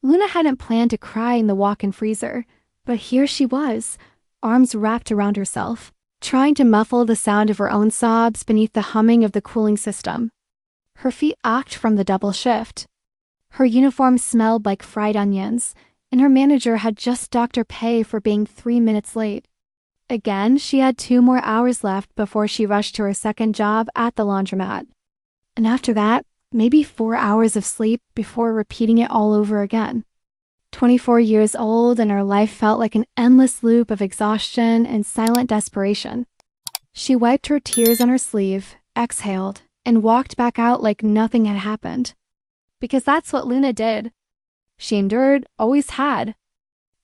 Luna hadn't planned to cry in the walk-in freezer, but here she was, arms wrapped around herself, trying to muffle the sound of her own sobs beneath the humming of the cooling system. Her feet ached from the double shift. Her uniform smelled like fried onions, and her manager had just docked her pay for being 3 minutes late. Again, she had 2 more hours left before she rushed to her second job at the laundromat. And after that, maybe 4 hours of sleep before repeating it all over again. 24 years old, and her life felt like an endless loop of exhaustion and silent desperation. She wiped her tears on her sleeve, exhaled, and walked back out like nothing had happened. Because that's what Luna did. She endured, always had.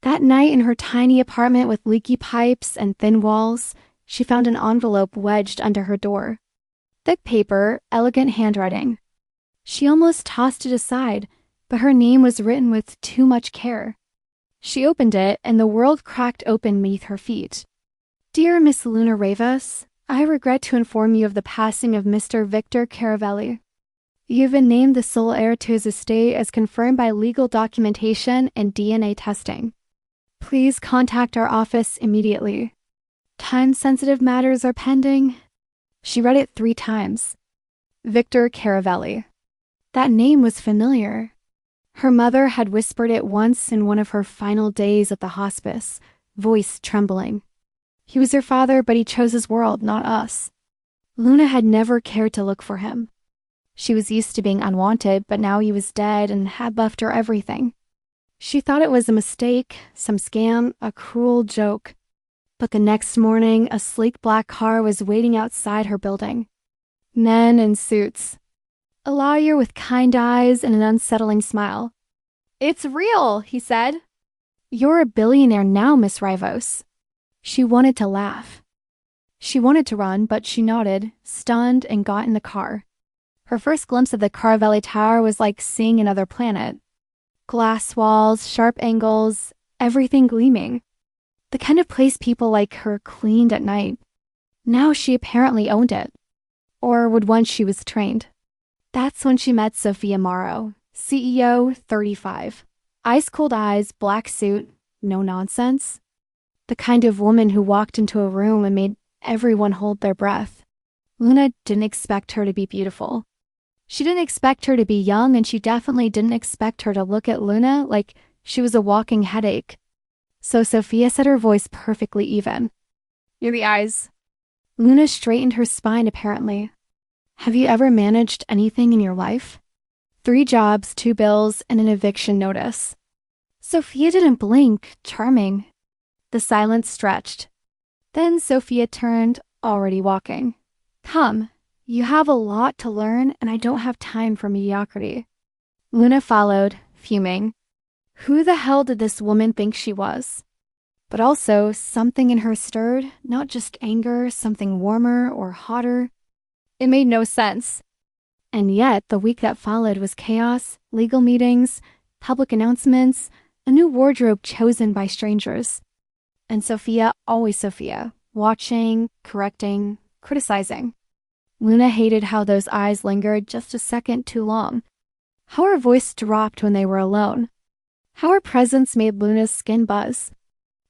That night in her tiny apartment with leaky pipes and thin walls, she found an envelope wedged under her door. Thick paper, elegant handwriting. She almost tossed it aside, but her name was written with too much care. She opened it, and the world cracked open beneath her feet. Dear Miss Luna Rivas, I regret to inform you of the passing of Mr. Victor Caravelli. You have been named the sole heir to his estate as confirmed by legal documentation and DNA testing. Please contact our office immediately. Time-sensitive matters are pending. She read it 3 times. Victor Caravelli. That name was familiar. Her mother had whispered it once in one of her final days at the hospice, voice trembling. He was her father, but he chose his world, not us. Luna had never cared to look for him. She was used to being unwanted, but now he was dead and had left her everything. She thought it was a mistake, some scam, a cruel joke. But the next morning, a sleek black car was waiting outside her building. Men in suits. A lawyer with kind eyes and an unsettling smile. It's real, he said. You're a billionaire now, Miss Rivas. She wanted to laugh. She wanted to run, but she nodded, stunned, and got in the car. Her first glimpse of the Caravelli Tower was like seeing another planet. Glass walls, sharp angles, everything gleaming. The kind of place people like her cleaned at night. Now she apparently owned it. Or would once she was trained. That's when she met Sophia Morrow, CEO, 35. Ice-cold eyes, black suit, no nonsense. The kind of woman who walked into a room and made everyone hold their breath. Luna didn't expect her to be beautiful. She didn't expect her to be young, and she definitely didn't expect her to look at Luna like she was a walking headache. So Sophia said, her voice perfectly even. You're the eyes. Luna straightened her spine apparently. Have you ever managed anything in your life? 3 jobs, 2 bills, and an eviction notice. Sophia didn't blink, charming. The silence stretched. Then Sophia turned, already walking. Come. You have a lot to learn, and I don't have time for mediocrity. Luna followed, fuming. Who the hell did this woman think she was? But also, something in her stirred, not just anger, something warmer or hotter. It made no sense. And yet, the week that followed was chaos, legal meetings, public announcements, a new wardrobe chosen by strangers. And Sophia, always Sophia, watching, correcting, criticizing. Luna hated how those eyes lingered just a second too long. How her voice dropped when they were alone. How her presence made Luna's skin buzz.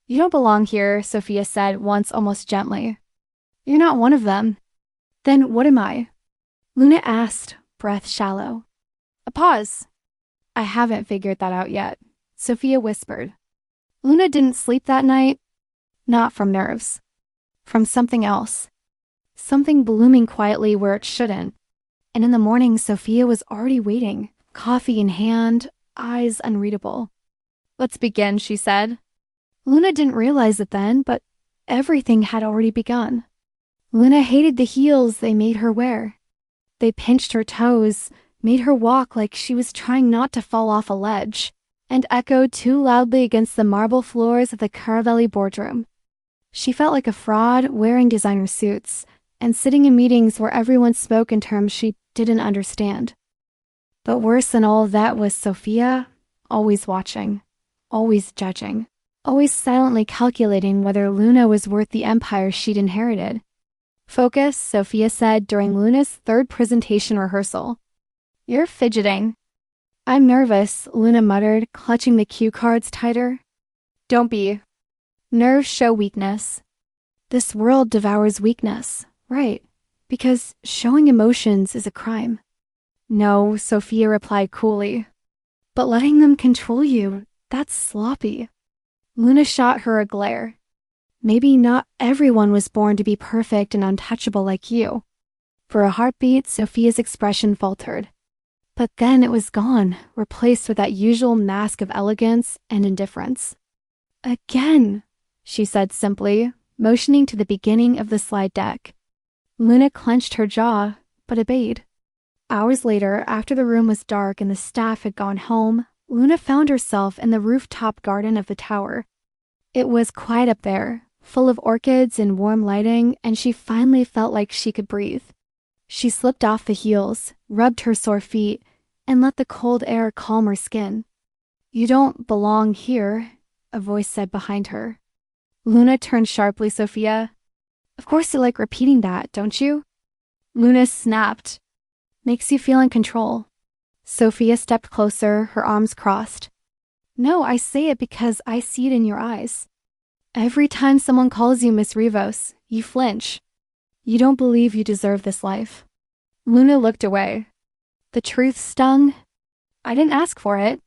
You don't belong here, Sophia said once almost gently. You're not one of them. Then what am I? Luna asked, breath shallow. A pause. I haven't figured that out yet, Sophia whispered. Luna didn't sleep that night. Not from nerves. From something else. Something blooming quietly where it shouldn't. And in the morning, Sophia was already waiting, coffee in hand, eyes unreadable. Let's begin, she said. Luna didn't realize it then, but everything had already begun. Luna hated the heels they made her wear. They pinched her toes, made her walk like she was trying not to fall off a ledge, and echoed too loudly against the marble floors of the Caravelli boardroom. She felt like a fraud wearing designer suits, and sitting in meetings where everyone spoke in terms she didn't understand. But worse than all of that was Sophia, always watching, always judging, always silently calculating whether Luna was worth the empire she'd inherited. Focus, Sophia said during Luna's 3rd presentation rehearsal. You're fidgeting. I'm nervous, Luna muttered, clutching the cue cards tighter. Don't be. Nerves show weakness. This world devours weakness, right? Because showing emotions is a crime. No, Sophia replied coolly. But letting them control you, that's sloppy. Luna shot her a glare. Maybe not everyone was born to be perfect and untouchable like you. For a heartbeat, Sophia's expression faltered. But then it was gone, replaced with that usual mask of elegance and indifference. Again, she said simply, motioning to the beginning of the slide deck. Luna clenched her jaw, but obeyed. Hours later, after the room was dark and the staff had gone home, Luna found herself in the rooftop garden of the tower. It was quiet up there, full of orchids and warm lighting, and she finally felt like she could breathe. She slipped off the heels, rubbed her sore feet, and let the cold air calm her skin. You don't belong here, a voice said behind her. Luna turned sharply, Sophia. Of course you like repeating that, don't you? Luna snapped. Makes you feel in control. Sophia stepped closer, her arms crossed. No, I say it because I see it in your eyes. Every time someone calls you Miss Rivos, you flinch. You don't believe you deserve this life. Luna looked away. The truth stung. I didn't ask for it.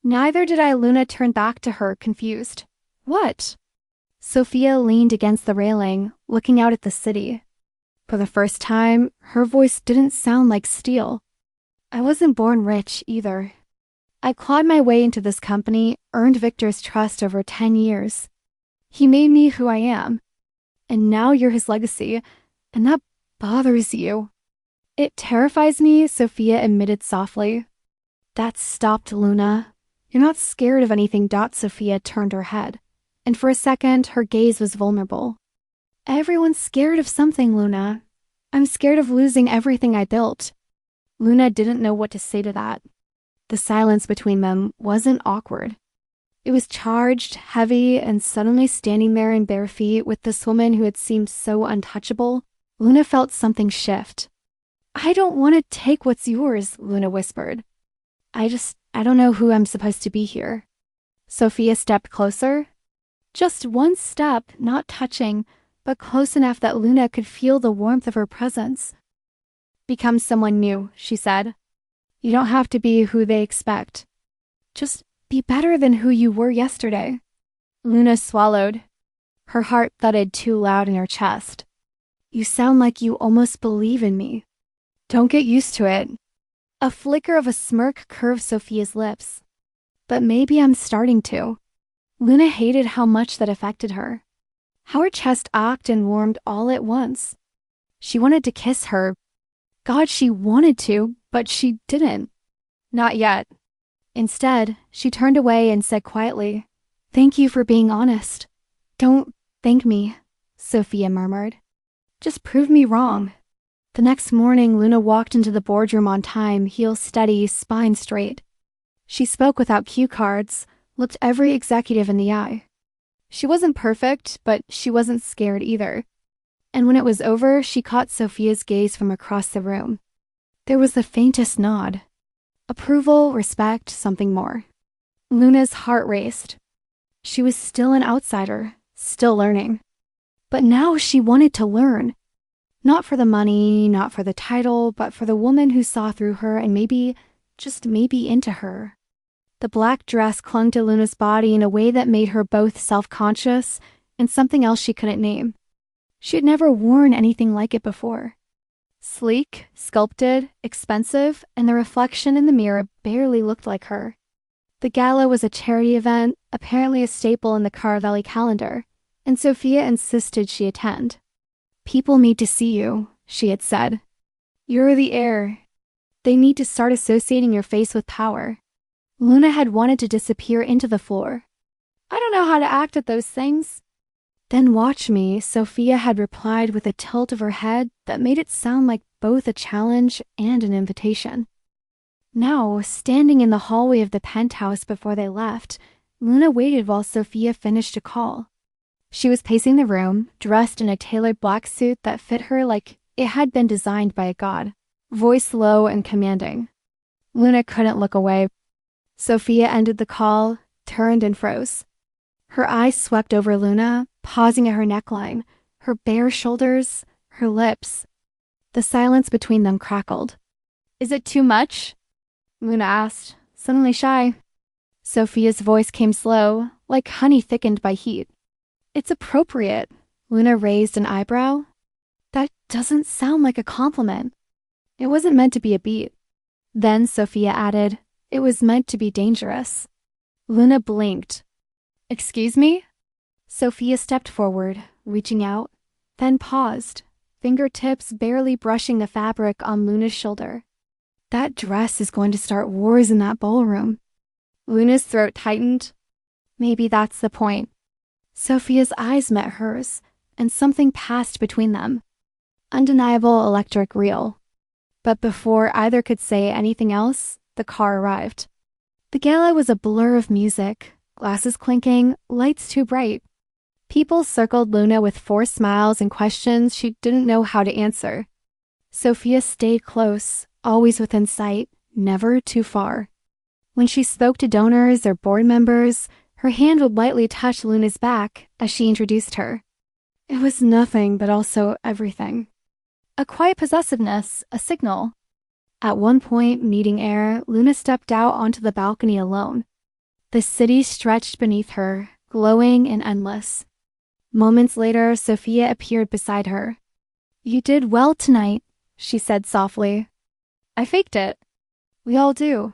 Neither did I. Luna turned back to her, confused. What? Sophia leaned against the railing, looking out at the city. For the first time, her voice didn't sound like steel. I wasn't born rich, either. I clawed my way into this company, earned Victor's trust over 10 years. He made me who I am. And now you're his legacy, and that bothers you. It terrifies me, Sophia admitted softly. That stopped Luna. You're not scared of anything. Sophia turned her head, and for a second, her gaze was vulnerable. Everyone's scared of something, Luna. I'm scared of losing everything I built. Luna didn't know what to say to that. The silence between them wasn't awkward. It was charged, heavy, and suddenly standing there in bare feet with this woman who had seemed so untouchable, Luna felt something shift. I don't want to take what's yours, Luna whispered. I don't know who I'm supposed to be here. Sophia stepped closer. Just one step, not touching, but close enough that Luna could feel the warmth of her presence. Become someone new, she said. You don't have to be who they expect. Just be better than who you were yesterday. Luna swallowed. Her heart thudded too loud in her chest. You sound like you almost believe in me. Don't get used to it. A flicker of a smirk curved Sophia's lips. But maybe I'm starting to. Luna hated how much that affected her. How her chest ached and warmed all at once. She wanted to kiss her. God, she wanted to, but she didn't. Not yet. Instead, she turned away and said quietly, Thank you for being honest. Don't thank me, Sophia murmured. Just prove me wrong. The next morning, Luna walked into the boardroom on time, heels steady, spine straight. She spoke without cue cards, looked every executive in the eye. She wasn't perfect, but she wasn't scared either. And when it was over, she caught Sophia's gaze from across the room. There was the faintest nod. Approval, respect, something more. Luna's heart raced. She was still an outsider, still learning. But now she wanted to learn. Not for the money, not for the title, but for the woman who saw through her and maybe, just maybe into her. The black dress clung to Luna's body in a way that made her both self-conscious and something else she couldn't name. She had never worn anything like it before. Sleek, sculpted, expensive, and the reflection in the mirror barely looked like her. The gala was a charity event, apparently a staple in the Caravelli calendar, and Sophia insisted she attend. People need to see you, she had said. You're the heir. They need to start associating your face with power. Luna had wanted to disappear into the floor. I don't know how to act at those things. Then watch me, Sophia had replied with a tilt of her head that made it sound like both a challenge and an invitation. Now, standing in the hallway of the penthouse before they left, Luna waited while Sophia finished a call. She was pacing the room, dressed in a tailored black suit that fit her like it had been designed by a god, voice low and commanding. Luna couldn't look away, Sophia ended the call, turned and froze. Her eyes swept over Luna, pausing at her neckline, her bare shoulders, her lips. The silence between them crackled. "Is it too much?" Luna asked, suddenly shy. Sophia's voice came slow, like honey thickened by heat. "It's appropriate." Luna raised an eyebrow. "That doesn't sound like a compliment." "It wasn't meant to be a beat." Then Sophia added, "It was meant to be dangerous." Luna blinked. "Excuse me?" Sophia stepped forward, reaching out, then paused, fingertips barely brushing the fabric on Luna's shoulder. "That dress is going to start wars in that ballroom." Luna's throat tightened. Maybe that's the point. Sophia's eyes met hers, and something passed between them. Undeniable electric reel. But before either could say anything else, the car arrived. The gala was a blur of music, glasses clinking, lights too bright. People circled Luna with forced smiles and questions she didn't know how to answer. Sophia stayed close, always within sight, never too far. When she spoke to donors or board members, her hand would lightly touch Luna's back as she introduced her. It was nothing, but also everything. A quiet possessiveness, a signal. At one point, needing air, Luna stepped out onto the balcony alone. The city stretched beneath her, glowing and endless. Moments later, Sophia appeared beside her. "You did well tonight," she said softly. "I faked it." "We all do.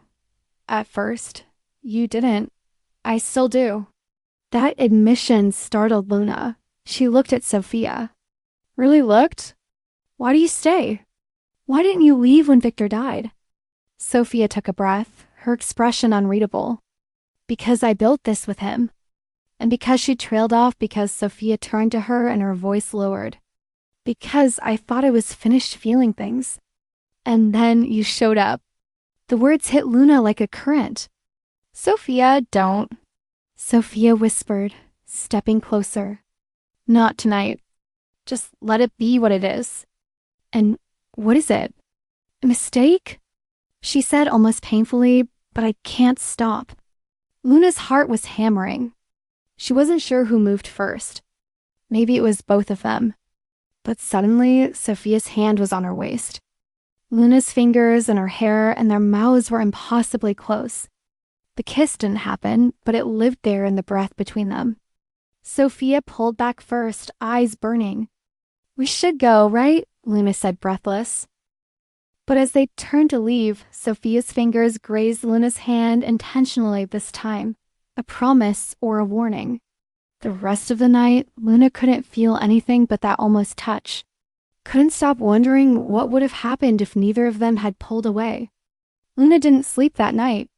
At first. You didn't. I still do." That admission startled Luna. She looked at Sophia. "Really looked? Why do you stay? Why didn't you leave when Victor died?" Sophia took a breath, her expression unreadable. "Because I built this with him." And because she trailed off because Sophia turned to her and her voice lowered. "Because I thought I was finished feeling things. And then you showed up." The words hit Luna like a current. "Sophia, don't." Sophia whispered, stepping closer. "Not tonight. Just let it be what it is." "And what is it? A mistake?" She said almost painfully, "But I can't stop." Luna's heart was hammering. She wasn't sure who moved first. Maybe it was both of them. But suddenly, Sophia's hand was on her waist. Luna's fingers and her hair and their mouths were impossibly close. The kiss didn't happen, but it lived there in the breath between them. Sophia pulled back first, eyes burning. "We should go, right?" Luna said, breathless. But as they turned to leave, Sophia's fingers grazed Luna's hand intentionally this time, a promise or a warning. The rest of the night, Luna couldn't feel anything but that almost touch. Couldn't stop wondering what would have happened if neither of them had pulled away. Luna didn't sleep that night.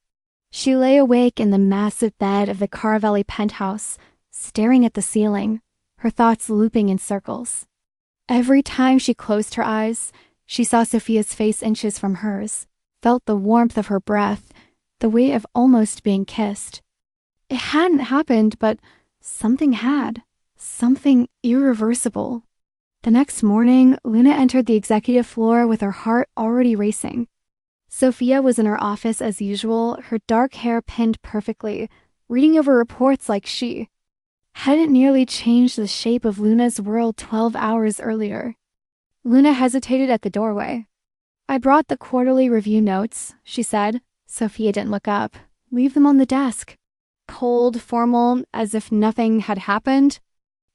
She lay awake in the massive bed of the Caravelli penthouse, staring at the ceiling, her thoughts looping in circles. Every time she closed her eyes, she saw Sophia's face inches from hers, felt the warmth of her breath, the weight of almost being kissed. It hadn't happened, but something had. Something irreversible. The next morning, Luna entered the executive floor with her heart already racing. Sophia was in her office as usual, her dark hair pinned perfectly, reading over reports like she hadn't nearly changed the shape of Luna's world 12 hours earlier. Luna hesitated at the doorway. "I brought the quarterly review notes," she said. Sophia didn't look up. "Leave them on the desk." Cold, formal, as if nothing had happened.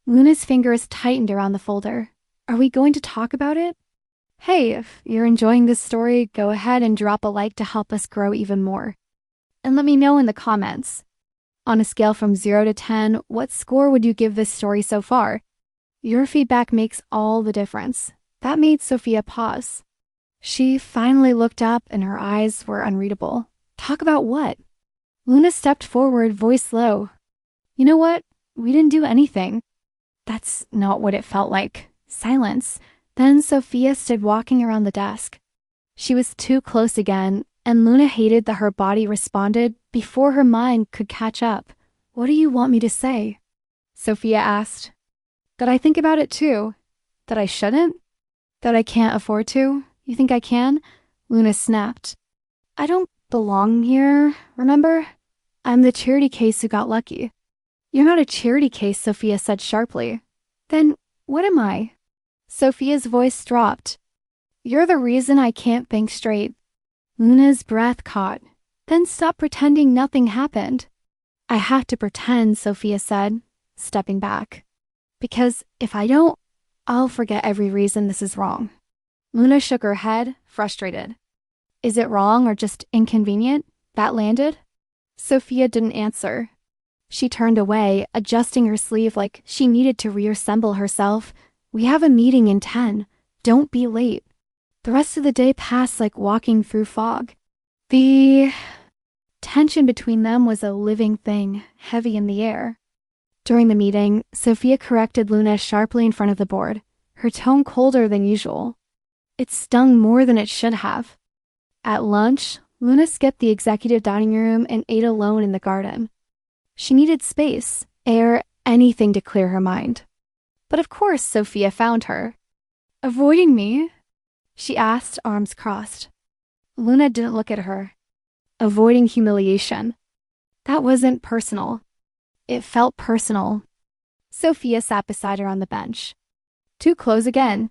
Luna's fingers tightened around the folder. "Are we going to talk about it?" "Hey, if you're enjoying this story, go ahead and drop a like to help us grow even more. And let me know in the comments. On a scale from 0 to 10, what score would you give this story so far? Your feedback makes all the difference." That made Sophia pause. She finally looked up and her eyes were unreadable. "Talk about what?" Luna stepped forward, voice low. "You know what? We didn't do anything." That's not what it felt like. Silence. Then Sophia stood walking around the desk. She was too close again, and Luna hated that her body responded before her mind could catch up. "What do you want me to say?" Sophia asked. "That I think about it too. That I shouldn't? That I can't afford to? You think I can?" Luna snapped. "I don't belong here, remember? I'm the charity case who got lucky. You're not a charity case, Sophia said sharply. Then what am I? Sophia's voice dropped. You're the reason I can't think straight. Luna's breath caught. Then stop pretending nothing happened. I have to pretend, Sophia said, stepping back. Because if I don't, I'll forget every reason this is wrong. Luna shook her head, frustrated. Is it wrong or just inconvenient? That landed? Sophia didn't answer. She turned away, adjusting her sleeve like she needed to reassemble herself. We have a meeting in 10. Don't be late. The rest of the day passed like walking through fog. The tension between them was a living thing, heavy in the air. During the meeting, Sophia corrected Luna sharply in front of the board, her tone colder than usual. It stung more than it should have. At lunch, Luna skipped the executive dining room and ate alone in the garden. She needed space, air, anything to clear her mind. But of course Sophia found her. Avoiding me? She asked, arms crossed. Luna didn't look at her. Avoiding humiliation. That wasn't personal. It felt personal. Sophia sat beside her on the bench. Too close again.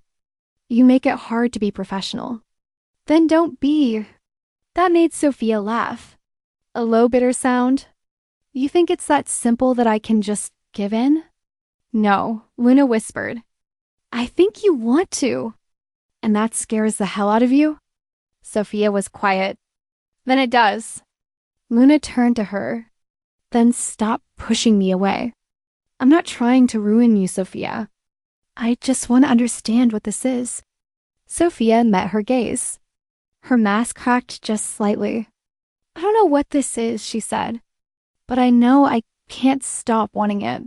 You make it hard to be professional. Then don't be. That made Sophia laugh. A low, bitter sound. You think it's that simple that I can just give in? No, Luna whispered. I think you want to. And that scares the hell out of you? Sophia was quiet. Then it does. Luna turned to her. Then stop pushing me away. I'm not trying to ruin you, Sophia. I just want to understand what this is. Sophia met her gaze. Her mask cracked just slightly. I don't know what this is, she said. But I know I can't stop wanting it.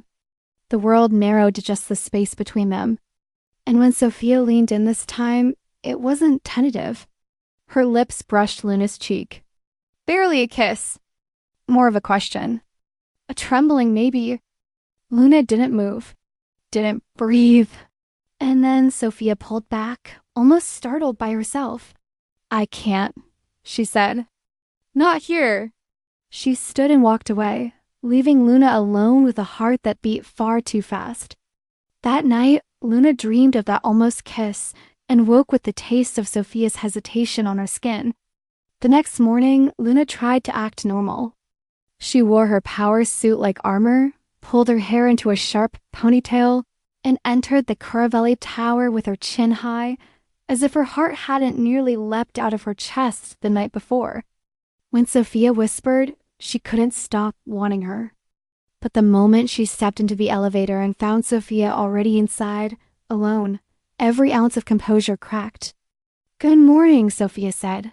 The world narrowed to just the space between them. And when Sophia leaned in this time, it wasn't tentative. Her lips brushed Luna's cheek. Barely a kiss. More of a question. A trembling maybe. Luna didn't move. Didn't breathe. And then Sophia pulled back, almost startled by herself. I can't, she said. Not here. She stood and walked away, leaving Luna alone with a heart that beat far too fast. That night, Luna dreamed of that almost kiss and woke with the taste of Sophia's hesitation on her skin. The next morning, Luna tried to act normal. She wore her power suit like armor, pulled her hair into a sharp ponytail, and entered the Caravelli Tower with her chin high, as if her heart hadn't nearly leapt out of her chest the night before. When Sophia whispered, she couldn't stop wanting her. But the moment she stepped into the elevator and found Sophia already inside, alone, every ounce of composure cracked. Good morning, Sophia said.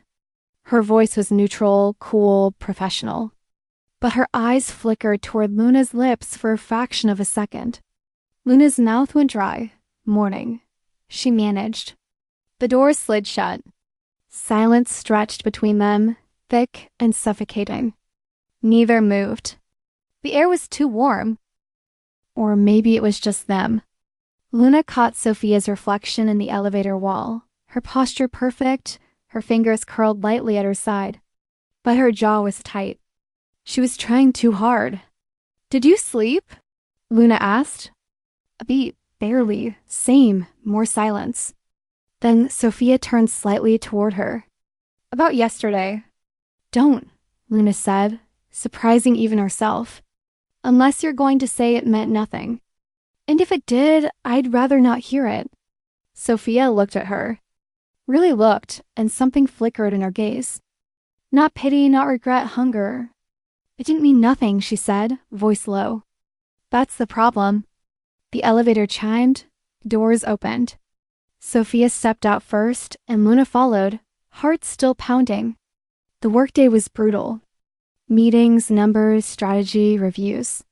Her voice was neutral, cool, professional. But her eyes flickered toward Luna's lips for a fraction of a second. Luna's mouth went dry. Morning. She managed. The door slid shut. Silence stretched between them, thick and suffocating. Neither moved. The air was too warm. Or maybe it was just them. Luna caught Sophia's reflection in the elevator wall, her posture perfect, her fingers curled lightly at her side. But her jaw was tight. She was trying too hard. Did you sleep? Luna asked. A beat, barely. Same, more silence. Then Sophia turned slightly toward her. About yesterday. Don't, Luna said, surprising even herself. Unless you're going to say it meant nothing. And if it did, I'd rather not hear it. Sophia looked at her. Really looked, and something flickered in her gaze. Not pity, not regret, hunger. It didn't mean nothing, she said, voice low. That's the problem. The elevator chimed, doors opened. Sophia stepped out first, and Luna followed, heart still pounding. The workday was brutal. Meetings, numbers, strategy, reviews.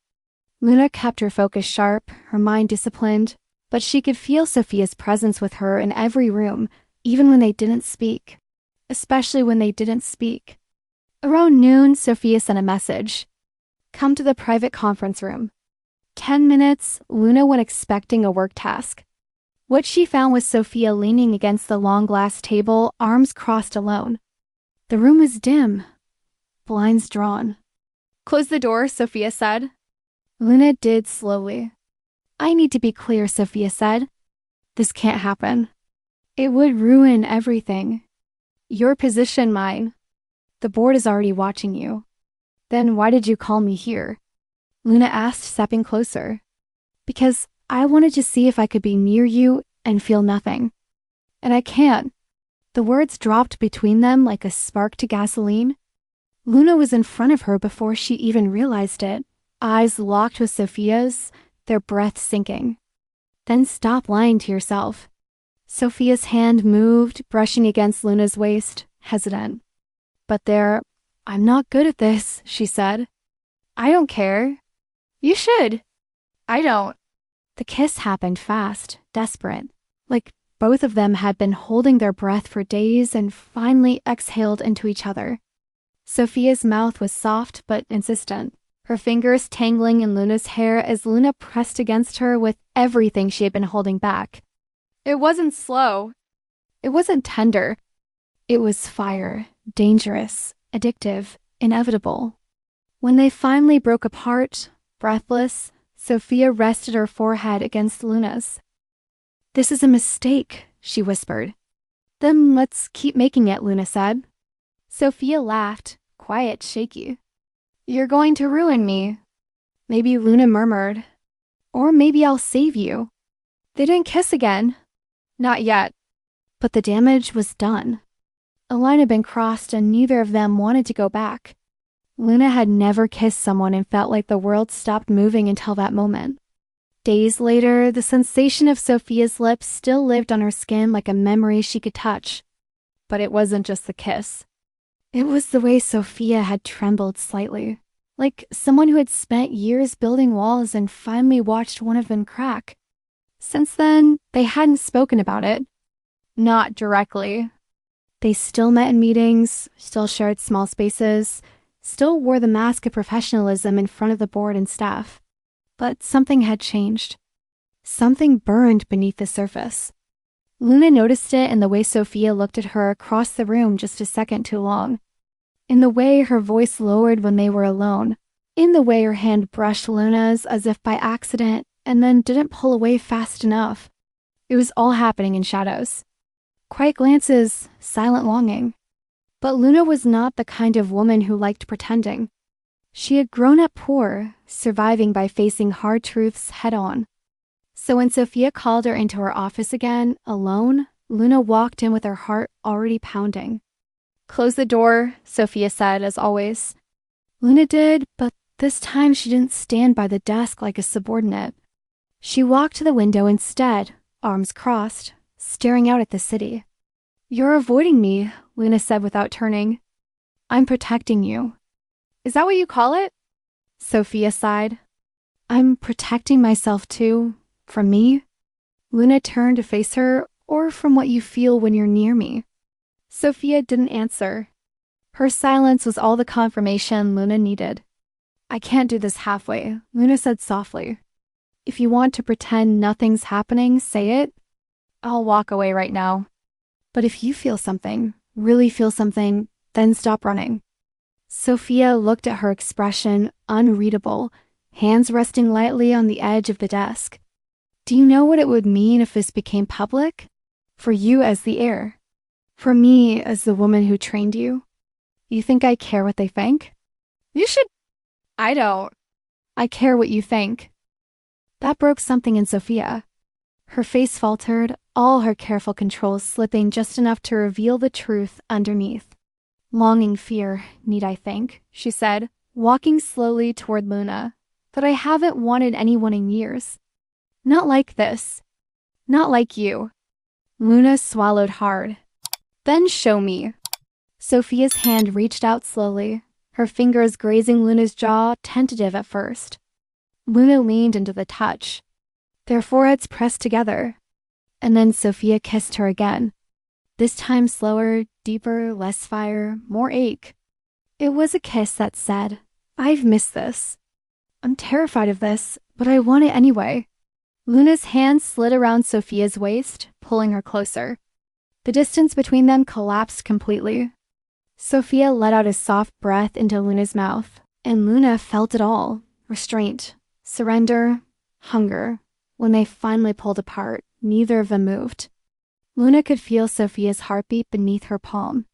Luna kept her focus sharp, her mind disciplined, but she could feel Sophia's presence with her in every room, even when they didn't speak. Especially when they didn't speak. Around noon, Sophia sent a message. Come to the private conference room. 10 minutes, Luna went expecting a work task. What she found was Sophia leaning against the long glass table, arms crossed alone. The room was dim, blinds drawn. "Close the door," Sophia said. Luna did slowly. "I need to be clear," Sophia said. "This can't happen. It would ruin everything. Your position, mine. The board is already watching you." "Then why did you call me here?" Luna asked, stepping closer. "Because I wanted to see if I could be near you and feel nothing. And I can't." The words dropped between them like a spark to gasoline. Luna was in front of her before she even realized it, eyes locked with Sophia's, their breath sinking. "Then stop lying to yourself." Sophia's hand moved, brushing against Luna's waist, hesitant. "I'm not good at this," she said. "I don't care. You should." "I don't." The kiss happened fast, desperate, like both of them had been holding their breath for days and finally exhaled into each other. Sophia's mouth was soft but insistent, her fingers tangling in Luna's hair as Luna pressed against her with everything she had been holding back. It wasn't slow. It wasn't tender. It was fire, dangerous, addictive, inevitable. When they finally broke apart, breathless, Sophia rested her forehead against Luna's. "This is a mistake," she whispered. "Then let's keep making it," Luna said. Sophia laughed, quiet, shaky. "You're going to ruin me." Maybe Luna murmured. "Or maybe I'll save you." They didn't kiss again. Not yet. But the damage was done. A line had been crossed and neither of them wanted to go back. Luna had never kissed someone and felt like the world stopped moving until that moment. Days later, the sensation of Sophia's lips still lived on her skin like a memory she could touch. But it wasn't just the kiss. It was the way Sophia had trembled slightly, like someone who had spent years building walls and finally watched one of them crack. Since then, they hadn't spoken about it. Not directly. They still met in meetings, still shared small spaces, still wore the mask of professionalism in front of the board and staff. But something had changed. Something burned beneath the surface. Luna noticed it in the way Sophia looked at her across the room just a second too long. In the way her voice lowered when they were alone. In the way her hand brushed Luna's as if by accident and then didn't pull away fast enough. It was all happening in shadows. Quiet glances, silent longing. But Luna was not the kind of woman who liked pretending. She had grown up poor, surviving by facing hard truths head-on. So when Sophia called her into her office again, alone, Luna walked in with her heart already pounding. "Close the door," Sophia said, as always. Luna did, but this time she didn't stand by the desk like a subordinate. She walked to the window instead, arms crossed, staring out at the city. "You're avoiding me," Luna said without turning. "I'm protecting you." "Is that what you call it?" Sophia sighed. "I'm protecting myself too. From me?" Luna turned to face her, "Or from what you feel when you're near me?" Sophia didn't answer. Her silence was all the confirmation Luna needed. "I can't do this halfway," Luna said softly. "If you want to pretend nothing's happening, say it. I'll walk away right now. But if you feel something, really feel something, then stop running." Sophia looked at her expression, unreadable, hands resting lightly on the edge of the desk. "Do you know what it would mean if this became public? For you as the heir. For me as the woman who trained you. You think I care what they think?" "You should." "I don't." "I care what you think." That broke something in Sophia. Her face faltered, all her careful controls slipping just enough to reveal the truth underneath. "Longing fear, need I think," she said, walking slowly toward Luna, "that I haven't wanted anyone in years. Not like this. Not like you." Luna swallowed hard. "Then show me." Sophia's hand reached out slowly, her fingers grazing Luna's jaw, tentative at first. Luna leaned into the touch. Their foreheads pressed together. And then Sophia kissed her again. This time slower, deeper, less fire, more ache. It was a kiss that said, "I've missed this. I'm terrified of this, but I want it anyway." Luna's hand slid around Sophia's waist, pulling her closer. The distance between them collapsed completely. Sophia let out a soft breath into Luna's mouth, and Luna felt it all. Restraint, surrender, hunger. When they finally pulled apart, neither of them moved. Luna could feel Sophia's heartbeat beneath her palm.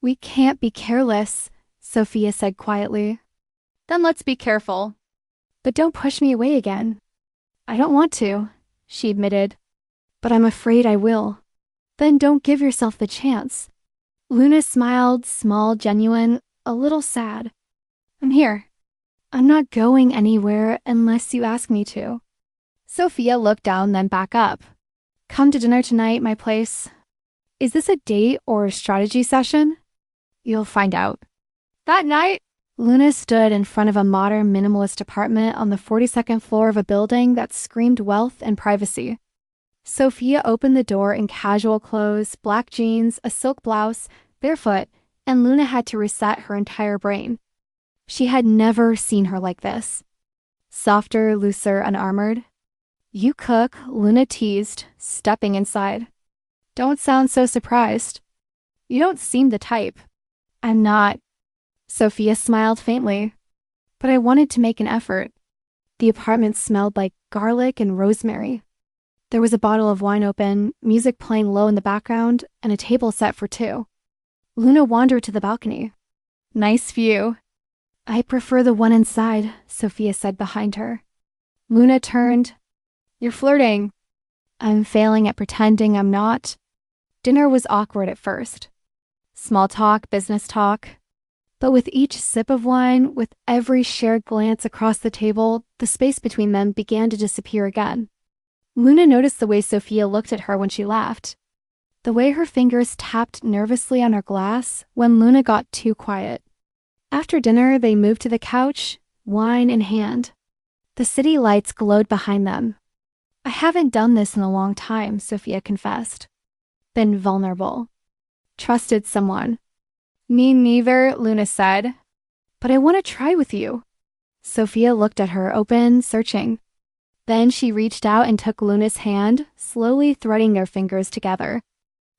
"We can't be careless," Sophia said quietly. "Then let's be careful. But don't push me away again." "I don't want to," she admitted. "But I'm afraid I will." "Then don't give yourself the chance." Luna smiled, small, genuine, a little sad. "I'm here. I'm not going anywhere unless you ask me to." Sophia looked down, then back up. "Come to dinner tonight, my place." "Is this a date or a strategy session?" "You'll find out." That night, Luna stood in front of a modern minimalist apartment on the 42nd floor of a building that screamed wealth and privacy. Sophia opened the door in casual clothes, black jeans, a silk blouse, barefoot, and Luna had to reset her entire brain. She had never seen her like this. Softer, looser, unarmored. "You cook," Luna teased, stepping inside. "Don't sound so surprised." "You don't seem the type." "I'm not." Sophia smiled faintly. "But I wanted to make an effort." The apartment smelled like garlic and rosemary. There was a bottle of wine open, music playing low in the background, and a table set for two. Luna wandered to the balcony. "Nice view." "I prefer the one inside," Sophia said behind her. Luna turned. "You're flirting." "I'm failing at pretending I'm not." Dinner was awkward at first. Small talk, business talk. But with each sip of wine, with every shared glance across the table, the space between them began to disappear again. Luna noticed the way Sophia looked at her when she laughed. The way her fingers tapped nervously on her glass when Luna got too quiet. After dinner, they moved to the couch, wine in hand. The city lights glowed behind them. "I haven't done this in a long time," Sophia confessed. Been vulnerable. Trusted someone. "Me neither," Luna said. "But I want to try with you." Sophia looked at her, open, searching. Then she reached out and took Luna's hand, slowly threading their fingers together.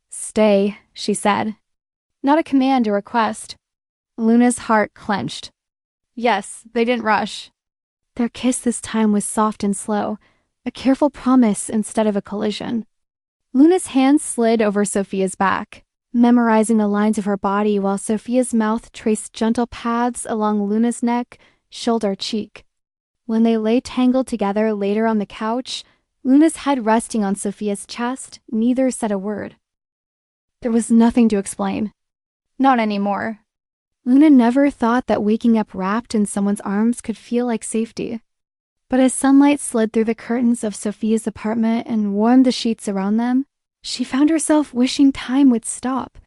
"Stay," she said. Not a command or request. Luna's heart clenched. Yes, they didn't rush. Their kiss this time was soft and slow, a careful promise instead of a collision. Luna's hand slid over Sophia's back, memorizing the lines of her body while Sophia's mouth traced gentle paths along Luna's neck, shoulder, cheek. When they lay tangled together later on the couch, Luna's head resting on Sophia's chest, neither said a word. There was nothing to explain. Not anymore. Luna never thought that waking up wrapped in someone's arms could feel like safety. But as sunlight slid through the curtains of Sophia's apartment and warmed the sheets around them, she found herself wishing time would stop.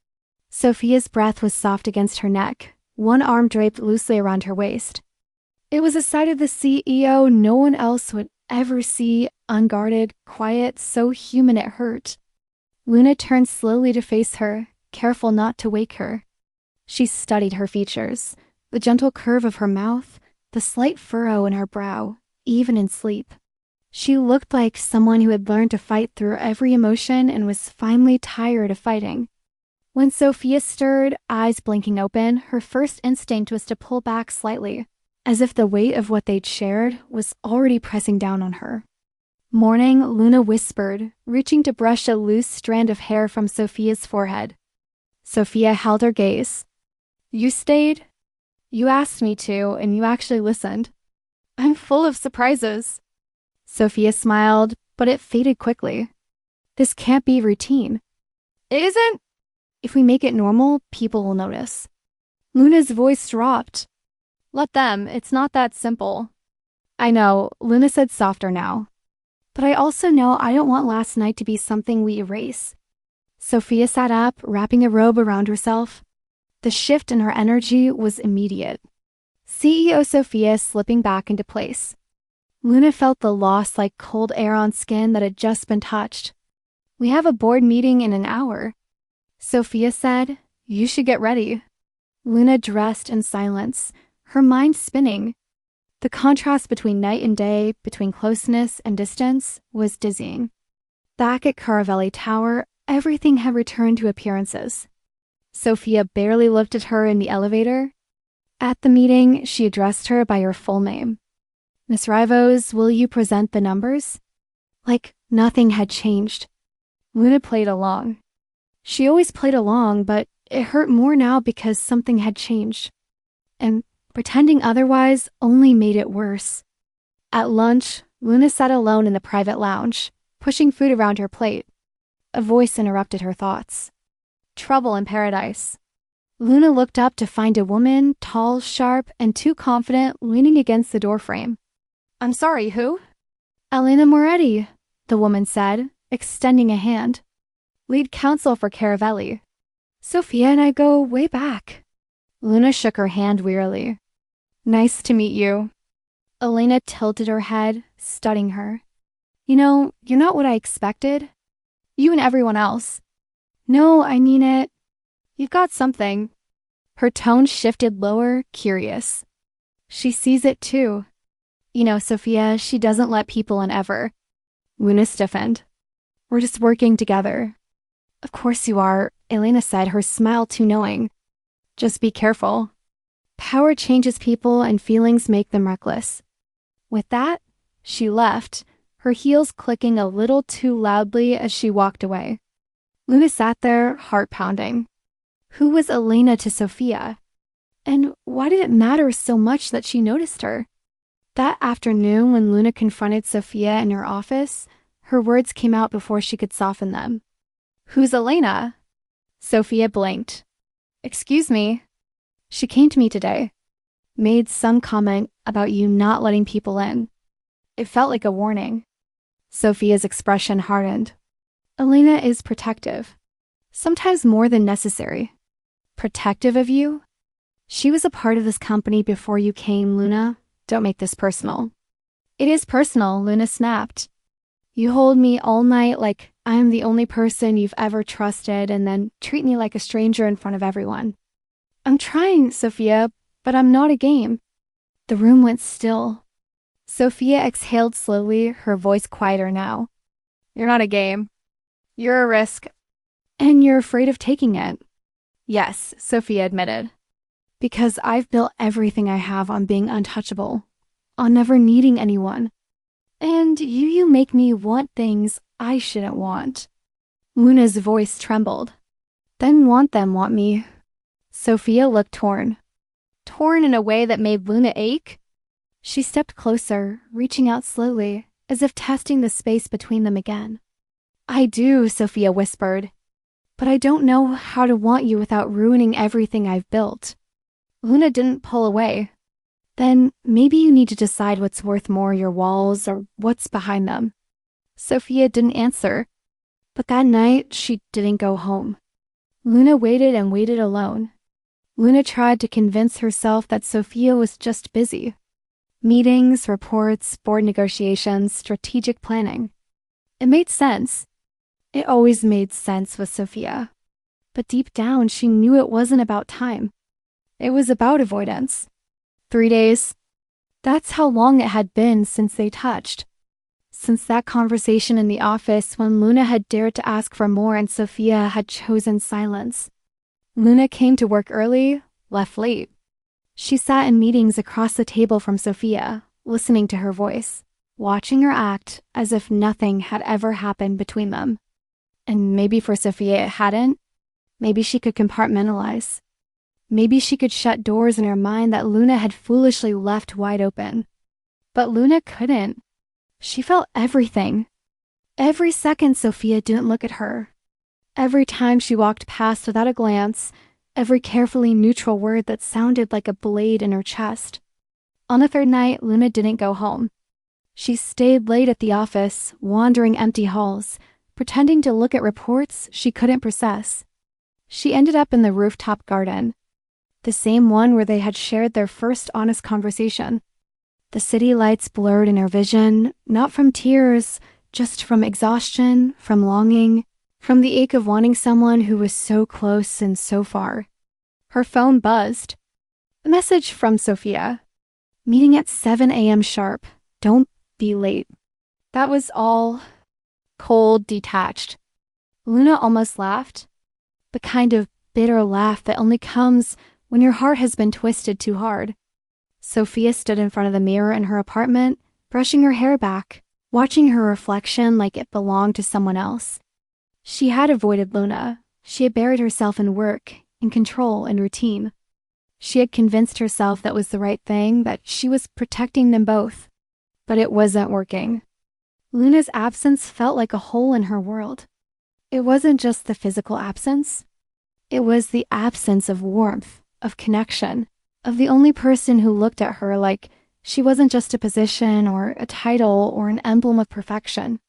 Sophia's breath was soft against her neck, one arm draped loosely around her waist. It was a side of the CEO no one else would ever see, unguarded, quiet, so human it hurt. Luna turned slowly to face her, careful not to wake her. She studied her features, the gentle curve of her mouth, the slight furrow in her brow, even in sleep. She looked like someone who had learned to fight through every emotion and was finally tired of fighting. When Sophia stirred, eyes blinking open, her first instinct was to pull back slightly, as if the weight of what they'd shared was already pressing down on her. Morning, Luna whispered, reaching to brush a loose strand of hair from Sophia's forehead. Sophia held her gaze. You stayed? You asked me to, and you actually listened. I'm full of surprises. Sophia smiled, but it faded quickly. This can't be routine. It isn't? If we make it normal, people will notice. Luna's voice dropped. Let them, it's not that simple. I know, Luna said softer now. But I also know I don't want last night to be something we erase. Sophia sat up, wrapping a robe around herself. The shift in her energy was immediate. CEO Sophia slipping back into place. Luna felt the loss like cold air on skin that had just been touched. We have a board meeting in an hour. Sophia said, you should get ready. Luna dressed in silence, her mind spinning. The contrast between night and day, between closeness and distance, was dizzying. Back at Caravelli Tower, everything had returned to appearances. Sophia barely looked at her in the elevator. At the meeting, she addressed her by her full name. Miss Rivos, will you present the numbers? Like nothing had changed. Luna played along. She always played along, but it hurt more now because something had changed. And pretending otherwise only made it worse. At lunch, Luna sat alone in the private lounge, pushing food around her plate. A voice interrupted her thoughts. Trouble in paradise. Luna looked up to find a woman, tall, sharp, and too confident, leaning against the doorframe. I'm sorry, who? Elena Moretti, the woman said, extending a hand. Lead counsel for Caravelli. Sophia and I go way back. Luna shook her hand wearily. Nice to meet you. Elena tilted her head, studying her. You know, you're not what I expected. You and everyone else. No, I mean it. You've got something. Her tone shifted lower, curious. She sees it too. You know, Sophia, she doesn't let people in ever. Luna stiffened. We're just working together. Of course you are, Elena said, her smile too knowing. Just be careful. Power changes people and feelings make them reckless. With that, she left, her heels clicking a little too loudly as she walked away. Luna sat there, heart pounding. Who was Elena to Sophia? And why did it matter so much that she noticed her? That afternoon when Luna confronted Sophia in her office, her words came out before she could soften them. Who's Elena? Sophia blinked. Excuse me. She came to me today. Made some comment about you not letting people in. It felt like a warning. Sophia's expression hardened. Elena is protective. Sometimes more than necessary. Protective of you? She was a part of this company before you came, Luna. Don't make this personal. It is personal, Luna snapped. You hold me all night like I'm the only person you've ever trusted and then treat me like a stranger in front of everyone. I'm trying, Sophia, but I'm not a game. The room went still. Sophia exhaled slowly, her voice quieter now. You're not a game. You're a risk. And you're afraid of taking it. Yes, Sophia admitted. Because I've built everything I have on being untouchable, on never needing anyone. And you make me want things I shouldn't want. Luna's voice trembled. Then want me. Sophia looked torn. Torn in a way that made Luna ache? She stepped closer, reaching out slowly, as if testing the space between them again. I do, Sophia whispered. But I don't know how to want you without ruining everything I've built. Luna didn't pull away. Then maybe you need to decide what's worth more, your walls or what's behind them. Sophia didn't answer. But that night, she didn't go home. Luna waited and waited alone. Luna tried to convince herself that Sophia was just busy. Meetings, reports, board negotiations, strategic planning. It made sense. It always made sense with Sophia. But deep down, she knew it wasn't about time. It was about avoidance. 3 days. That's how long it had been since they touched. Since that conversation in the office when Luna had dared to ask for more and Sophia had chosen silence. Luna came to work early, left late. She sat in meetings across the table from Sophia, listening to her voice, watching her act as if nothing had ever happened between them. And maybe for Sophia it hadn't. Maybe she could compartmentalize. Maybe she could shut doors in her mind that Luna had foolishly left wide open. But Luna couldn't. She felt everything. Every second Sophia didn't look at her. Every time she walked past without a glance, every carefully neutral word that sounded like a blade in her chest. On the third night, Luna didn't go home. She stayed late at the office, wandering empty halls, pretending to look at reports she couldn't process. She ended up in the rooftop garden, the same one where they had shared their first honest conversation. The city lights blurred in her vision, not from tears, just from exhaustion, from longing, from the ache of wanting someone who was so close and so far. Her phone buzzed. A message from Sophia. Meeting at 7 a.m. sharp. Don't be late. That was all. Cold, detached. Luna almost laughed. The kind of bitter laugh that only comes when your heart has been twisted too hard. Sophia stood in front of the mirror in her apartment, brushing her hair back, watching her reflection like it belonged to someone else. She had avoided Luna. She had buried herself in work, in control, and routine. She had convinced herself that was the right thing, that she was protecting them both. But it wasn't working. Luna's absence felt like a hole in her world. It wasn't just the physical absence. It was the absence of warmth, of connection, of the only person who looked at her like she wasn't just a position or a title or an emblem of perfection.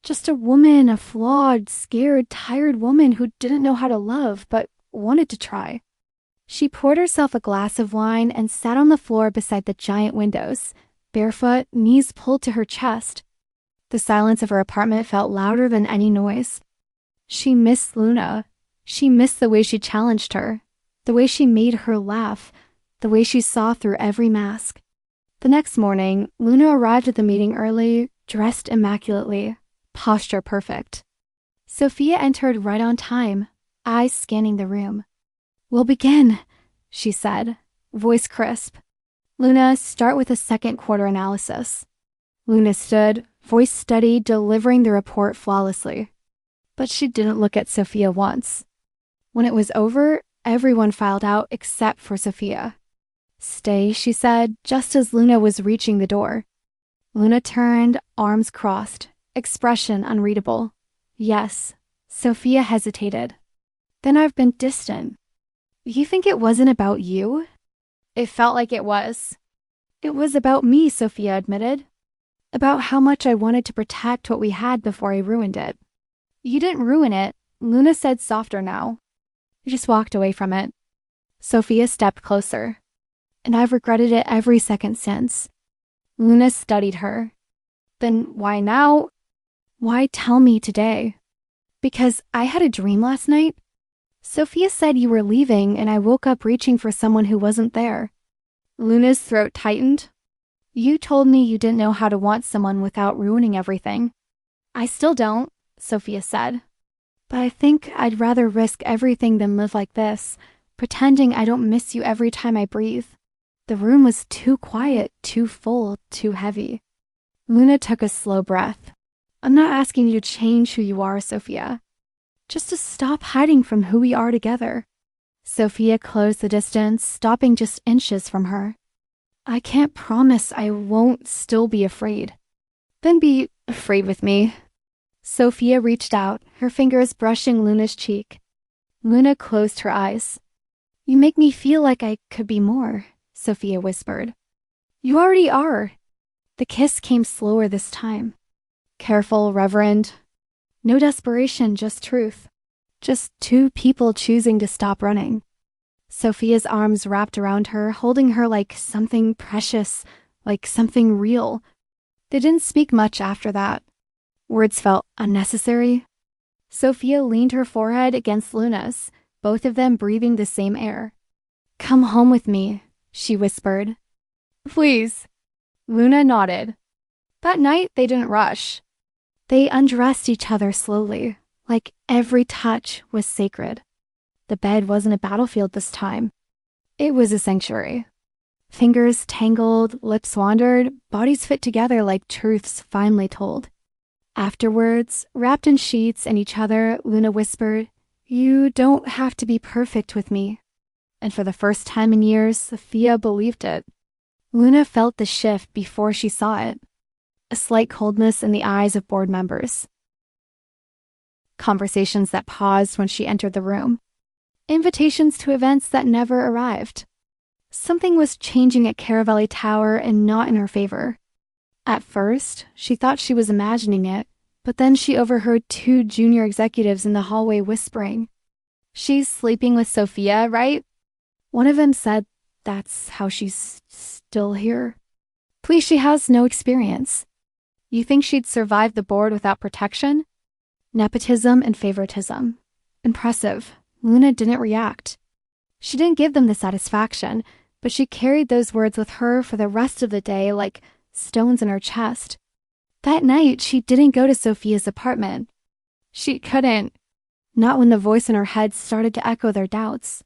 Just a woman, a flawed, scared, tired woman who didn't know how to love but wanted to try. She poured herself a glass of wine and sat on the floor beside the giant windows, barefoot, knees pulled to her chest. The silence of her apartment felt louder than any noise. She missed Luna. She missed the way she challenged her, the way she made her laugh, the way she saw through every mask. The next morning, Luna arrived at the meeting early, dressed immaculately, posture perfect. Sophia entered right on time, eyes scanning the room. "We'll begin," she said, voice crisp. "Luna, start with a second quarter analysis." Luna stood, voice steady, delivering the report flawlessly. But she didn't look at Sophia once. When it was over, everyone filed out except for Sophia. "Stay," she said, just as Luna was reaching the door. Luna turned, arms crossed, expression unreadable. "Yes." Sophia hesitated. "Then I've been distant." "You think it wasn't about you?" "It felt like it was." "It was about me," Sophia admitted. "About how much I wanted to protect what we had before I ruined it." "You didn't ruin it," Luna said softer now. "You just walked away from it." Sophia stepped closer. "And I've regretted it every second since." Luna studied her. "Then why now?" "Why tell me today?" "Because I had a dream last night. Sophia said you were leaving, and I woke up reaching for someone who wasn't there." Luna's throat tightened. "You told me you didn't know how to want someone without ruining everything." "I still don't," Sophia said. "But I think I'd rather risk everything than live like this, pretending I don't miss you every time I breathe." The room was too quiet, too full, too heavy. Luna took a slow breath. "I'm not asking you to change who you are, Sophia. Just to stop hiding from who we are together." Sophia closed the distance, stopping just inches from her. "I can't promise I won't still be afraid." "Then be afraid with me." Sophia reached out, her fingers brushing Luna's cheek. Luna closed her eyes. "You make me feel like I could be more," Sophia whispered. "You already are." The kiss came slower this time. Careful, reverent. No desperation, just truth. Just two people choosing to stop running. Sophia's arms wrapped around her, holding her like something precious, like something real. They didn't speak much after that. Words felt unnecessary. Sophia leaned her forehead against Luna's, both of them breathing the same air. "Come home with me," she whispered. "Please." Luna nodded. That night, they didn't rush. They undressed each other slowly, like every touch was sacred. The bed wasn't a battlefield this time. It was a sanctuary. Fingers tangled, lips wandered, bodies fit together like truths finally told. Afterwards, wrapped in sheets and each other, Luna whispered, "You don't have to be perfect with me." And for the first time in years, Sophia believed it. Luna felt the shift before she saw it. A slight coldness in the eyes of board members. Conversations that paused when she entered the room. Invitations to events that never arrived. Something was changing at Caravelli Tower and not in her favor. At first, she thought she was imagining it, but then she overheard two junior executives in the hallway whispering, "She's sleeping with Sophia, right?" One of them said, "That's how she's still here." Please, she has no experience. You think she'd survive the board without protection? Nepotism and favoritism. Impressive. Luna didn't react. She didn't give them the satisfaction, but she carried those words with her for the rest of the day like stones in her chest. That night, she didn't go to Sophia's apartment. She couldn't. Not when the voice in her head started to echo their doubts.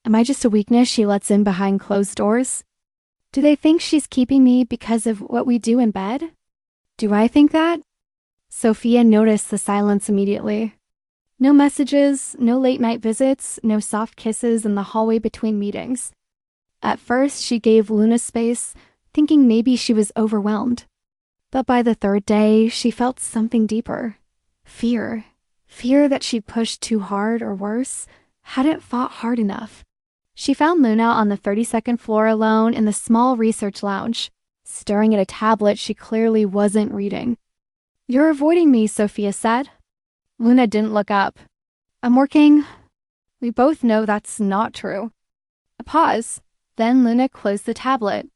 Am I just a weakness she lets in behind closed doors? Do they think she's keeping me because of what we do in bed? Do I think that? Sophia noticed the silence immediately. No messages, no late-night visits, no soft kisses in the hallway between meetings. At first, she gave Luna space, thinking maybe she was overwhelmed. But by the third day, she felt something deeper. Fear. Fear that she'd pushed too hard, or worse, hadn't fought hard enough. She found Luna on the 32nd floor alone in the small research lounge, staring at a tablet she clearly wasn't reading. "You're avoiding me," Sophia said. Luna didn't look up. "I'm working." We both know that's not true. A pause. Then Luna closed the tablet.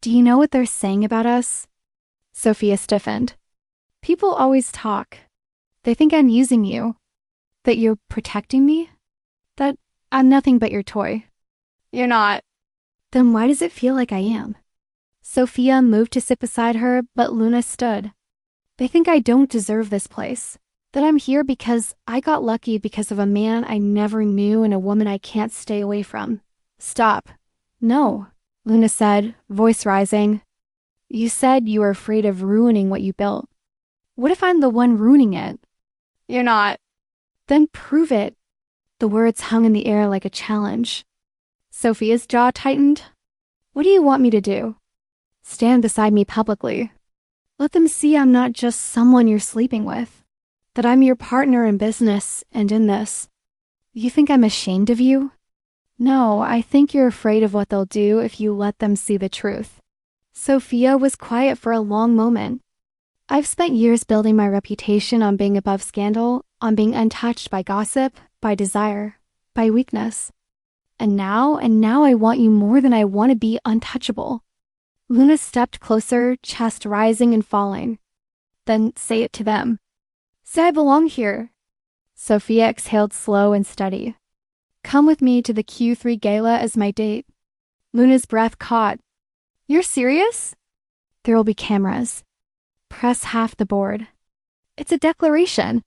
"Do you know what they're saying about us?" Sophia stiffened. "People always talk. They think I'm using you. That you're protecting me? That I'm nothing but your toy." "You're not." "Then why does it feel like I am?" Sophia moved to sit beside her, but Luna stood. "They think I don't deserve this place. That I'm here because I got lucky because of a man I never knew and a woman I can't stay away from." "Stop." "No," Luna said, voice rising. "You said you were afraid of ruining what you built. What if I'm the one ruining it?" "You're not." "Then prove it." The words hung in the air like a challenge. Sophia's jaw tightened. "What do you want me to do?" "Stand beside me publicly. Let them see I'm not just someone you're sleeping with. That I'm your partner in business and in this. You think I'm ashamed of you?" "No, I think you're afraid of what they'll do if you let them see the truth." Sophia was quiet for a long moment. "I've spent years building my reputation on being above scandal, on being untouched by gossip, by desire, by weakness. And now I want you more than I want to be untouchable." Luna stepped closer, chest rising and falling. "Then say it to them. Say I belong here." Sophia exhaled slow and steady. "Come with me to the Q3 gala as my date." Luna's breath caught. "You're serious?" "There will be cameras. Press half the board. It's a declaration.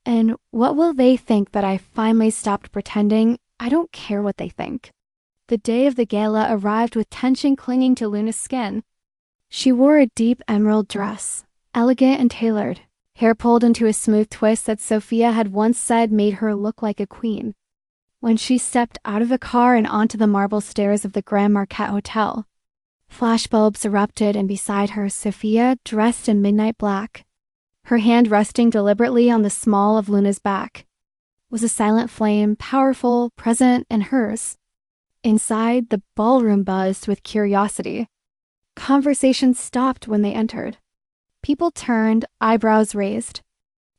And what will they think that I finally stopped pretending? I don't care what they think." The day of the gala arrived with tension clinging to Luna's skin. She wore a deep emerald dress, elegant and tailored, hair pulled into a smooth twist that Sophia had once said made her look like a queen. When she stepped out of the car and onto the marble stairs of the Grand Marquette Hotel, flashbulbs erupted, and beside her, Sophia, dressed in midnight black, her hand resting deliberately on the small of Luna's back, was a silent flame, powerful, present, and hers. Inside, the ballroom buzzed with curiosity. Conversation stopped when they entered. People turned, eyebrows raised.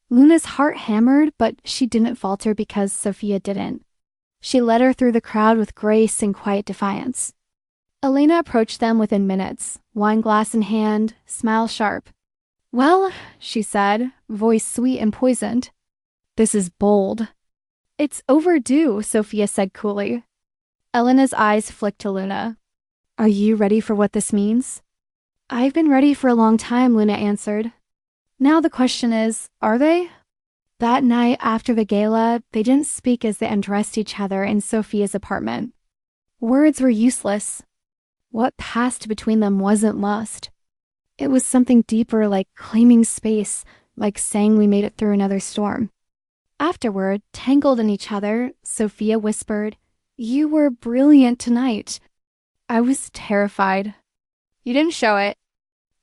Luna's heart hammered, but she didn't falter because Sophia didn't. She led her through the crowd with grace and quiet defiance. Elena approached them within minutes, wine glass in hand, smile sharp. "Well," she said, voice sweet and poisoned, "this is bold." "It's overdue," Sophia said coolly. Elena's eyes flicked to Luna. "Are you ready for what this means?" "I've been ready for a long time," Luna answered. "Now the question is, are they?" That night after the gala, they didn't speak as they undressed each other in Sophia's apartment. Words were useless. What passed between them wasn't lust. It was something deeper, like claiming space, like saying we made it through another storm. Afterward, tangled in each other, Sophia whispered, "You were brilliant tonight." I was terrified. "You didn't show it."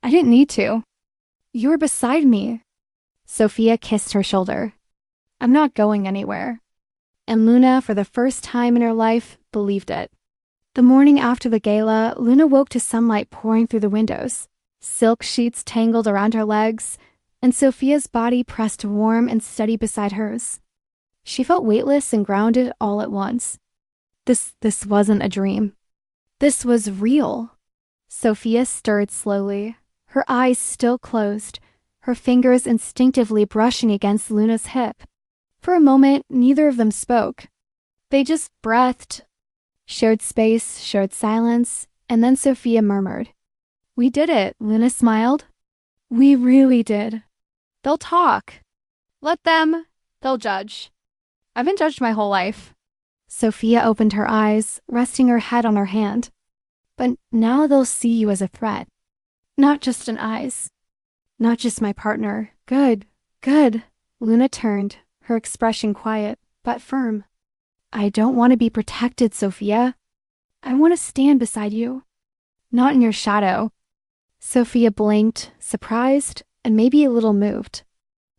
"I didn't need to." "You were beside me." Sophia kissed her shoulder. "I'm not going anywhere." And Luna, for the first time in her life, believed it. The morning after the gala, Luna woke to sunlight pouring through the windows, silk sheets tangled around her legs, and Sophia's body pressed warm and steady beside hers. She felt weightless and grounded all at once. This wasn't a dream. This was real. Sophia stirred slowly, her eyes still closed, her fingers instinctively brushing against Luna's hip. For a moment, neither of them spoke. They just breathed, shared space, shared silence, and then Sophia murmured, "We did it," Luna smiled. "We really did." "They'll talk." "Let them. They'll judge." I've been judged my whole life. Sophia opened her eyes, resting her head on her hand. But now they'll see you as a threat. Not just an eyes. Not just my partner. Good, good. Luna turned, her expression quiet, but firm. I don't want to be protected, Sophia. I want to stand beside you. Not in your shadow. Sophia blinked, surprised, and maybe a little moved.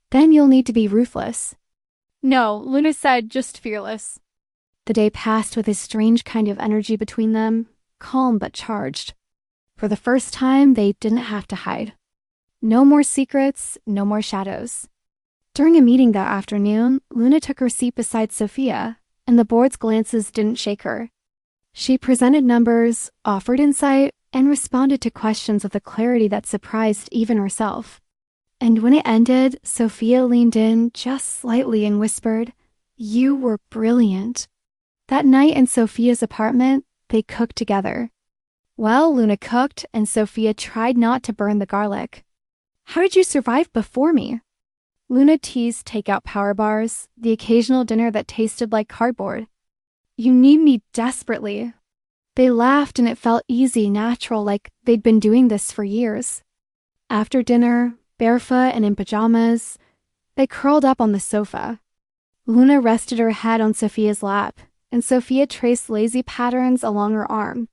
Then you'll need to be ruthless. No, Luna said just fearless. The day passed with a strange kind of energy between them, calm but charged. For the first time, they didn't have to hide. No more secrets, no more shadows. During a meeting that afternoon, Luna took her seat beside Sophia, and the board's glances didn't shake her. She presented numbers, offered insight, and responded to questions with a clarity that surprised even herself. And when it ended, Sophia leaned in just slightly and whispered, "You were brilliant." That night in Sophia's apartment, they cooked together. Well, Luna cooked, and Sophia tried not to burn the garlic. How did you survive before me? Luna teased takeout power bars, the occasional dinner that tasted like cardboard. You need me desperately. They laughed and it felt easy, natural, like they'd been doing this for years. After dinner, barefoot and in pajamas, they curled up on the sofa. Luna rested her head on Sophia's lap, and Sophia traced lazy patterns along her arm.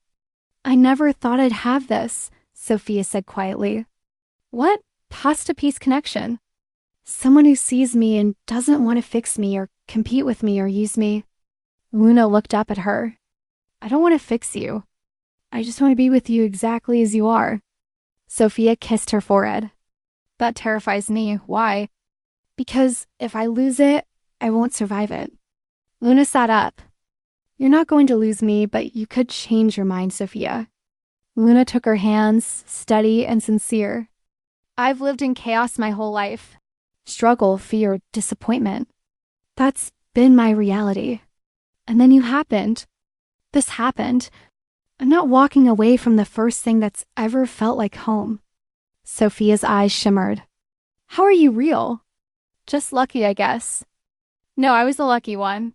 I never thought I'd have this, Sophia said quietly. What? Pasta-piece connection. Someone who sees me and doesn't want to fix me or compete with me or use me. Luna looked up at her. I don't want to fix you. I just want to be with you exactly as you are. Sophia kissed her forehead. That terrifies me. Why? Because if I lose it, I won't survive it. Luna sat up. You're not going to lose me, but you could change your mind, Sophia. Luna took her hands, steady and sincere. I've lived in chaos my whole life. Struggle, fear, disappointment. That's been my reality. And then you happened. This happened. I'm not walking away from the first thing that's ever felt like home. Sophia's eyes shimmered. How are you real? Just lucky, I guess. No, I was the lucky one.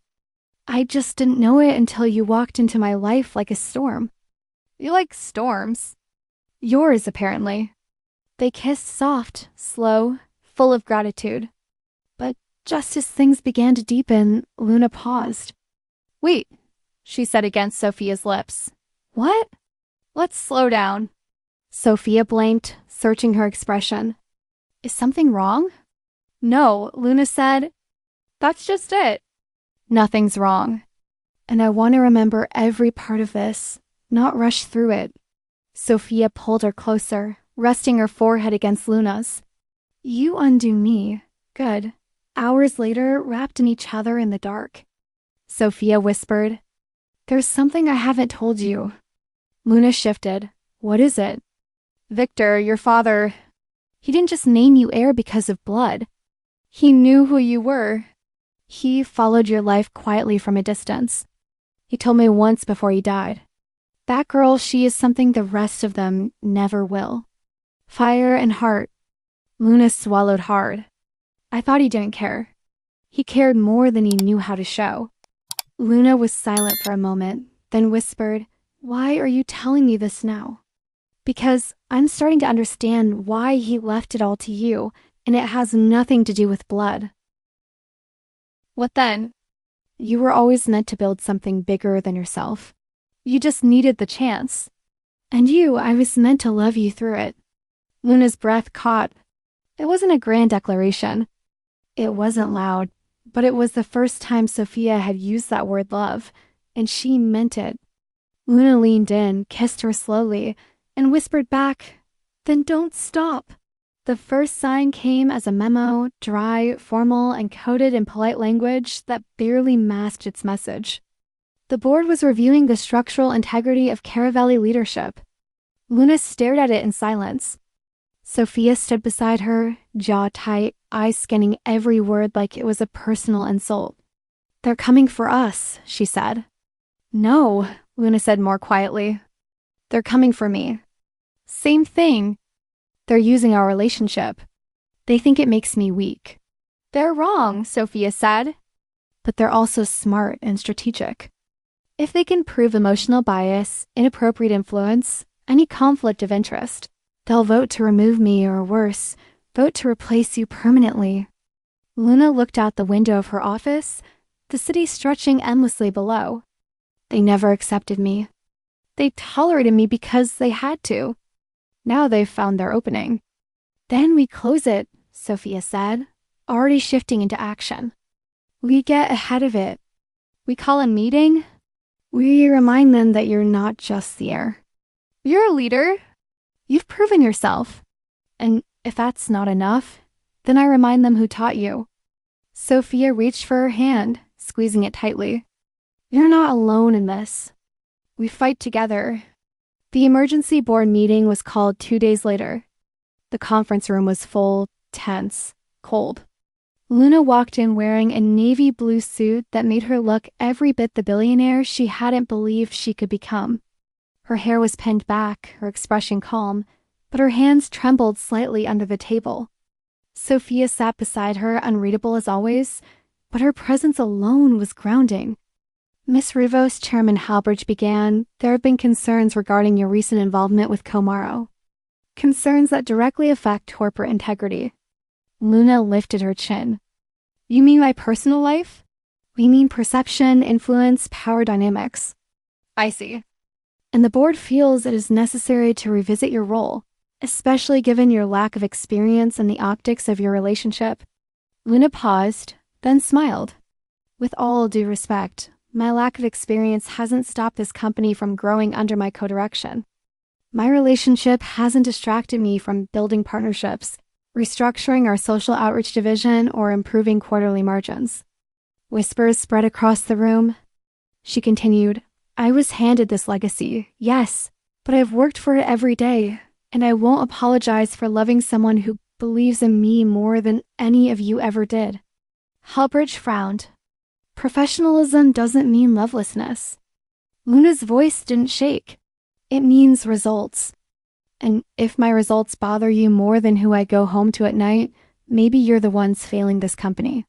I just didn't know it until you walked into my life like a storm. You like storms. Yours, apparently. They kissed soft, slow, full of gratitude. But just as things began to deepen, Luna paused. Wait, she said against Sophia's lips. What? Let's slow down. Sophia blinked, searching her expression. Is something wrong? No, Luna said. That's just it. Nothing's wrong. And I want to remember every part of this, not rush through it. Sophia pulled her closer, resting her forehead against Luna's. You undo me. Good. Hours later, wrapped in each other in the dark. Sophia whispered, There's something I haven't told you. Luna shifted. What is it? Victor, your father, he didn't just name you heir because of blood. He knew who you were. He followed your life quietly from a distance. He told me once before he died. That girl, she is something the rest of them never will. Fire and heart. Luna swallowed hard. I thought he didn't care. He cared more than he knew how to show. Luna was silent for a moment, then whispered, Why are you telling me this now? Because I'm starting to understand why he left it all to you, and it has nothing to do with blood. What then? You were always meant to build something bigger than yourself. You just needed the chance. And I was meant to love you through it. Luna's breath caught. It wasn't a grand declaration. It wasn't loud, but it was the first time Sophia had used that word love, and she meant it. Luna leaned in, kissed her slowly, and whispered back, Then don't stop. The first sign came as a memo, dry, formal, and coded in polite language that barely masked its message. The board was reviewing the structural integrity of Caravelli leadership. Luna stared at it in silence. Sophia stood beside her, jaw tight, eyes scanning every word like it was a personal insult. They're coming for us, she said. No, Luna said more quietly. They're coming for me. Same thing. They're using our relationship. They think it makes me weak. They're wrong, Sophia said. but they're also smart and strategic. If they can prove emotional bias, inappropriate influence, any conflict of interest, they'll vote to remove me or worse, vote to replace you permanently. Luna looked out the window of her office, the city stretching endlessly below. They never accepted me. They tolerated me because they had to. Now they've found their opening. Then we close it, Sophia said, already shifting into action. We get ahead of it. We call a meeting. We remind them that you're not just the heir. You're a leader. You've proven yourself. And if that's not enough, then I remind them who taught you. Sophia reached for her hand, squeezing it tightly. You're not alone in this. We fight together. The emergency board meeting was called 2 days later. The conference room was full, tense, cold. Luna walked in wearing a navy blue suit that made her look every bit the billionaire she hadn't believed she could become. Her hair was pinned back, her expression calm, but her hands trembled slightly under the table. Sophia sat beside her, unreadable as always, but her presence alone was grounding. Miss Rivos, Chairman Halbridge began, there have been concerns regarding your recent involvement with Komaro. Concerns that directly affect corporate integrity. Luna lifted her chin. You mean my personal life? We mean perception, influence, power dynamics. I see. And the board feels it is necessary to revisit your role, especially given your lack of experience and the optics of your relationship. Luna paused, then smiled. With all due respect, my lack of experience hasn't stopped this company from growing under my co-direction. My relationship hasn't distracted me from building partnerships, restructuring our social outreach division, or improving quarterly margins. Whispers spread across the room. She continued, I was handed this legacy, yes, but I've worked for it every day, and I won't apologize for loving someone who believes in me more than any of you ever did. Halbridge frowned. Professionalism doesn't mean lovelessness. Luna's voice didn't shake. It means results. And if my results bother you more than who I go home to at night, maybe you're the ones failing this company.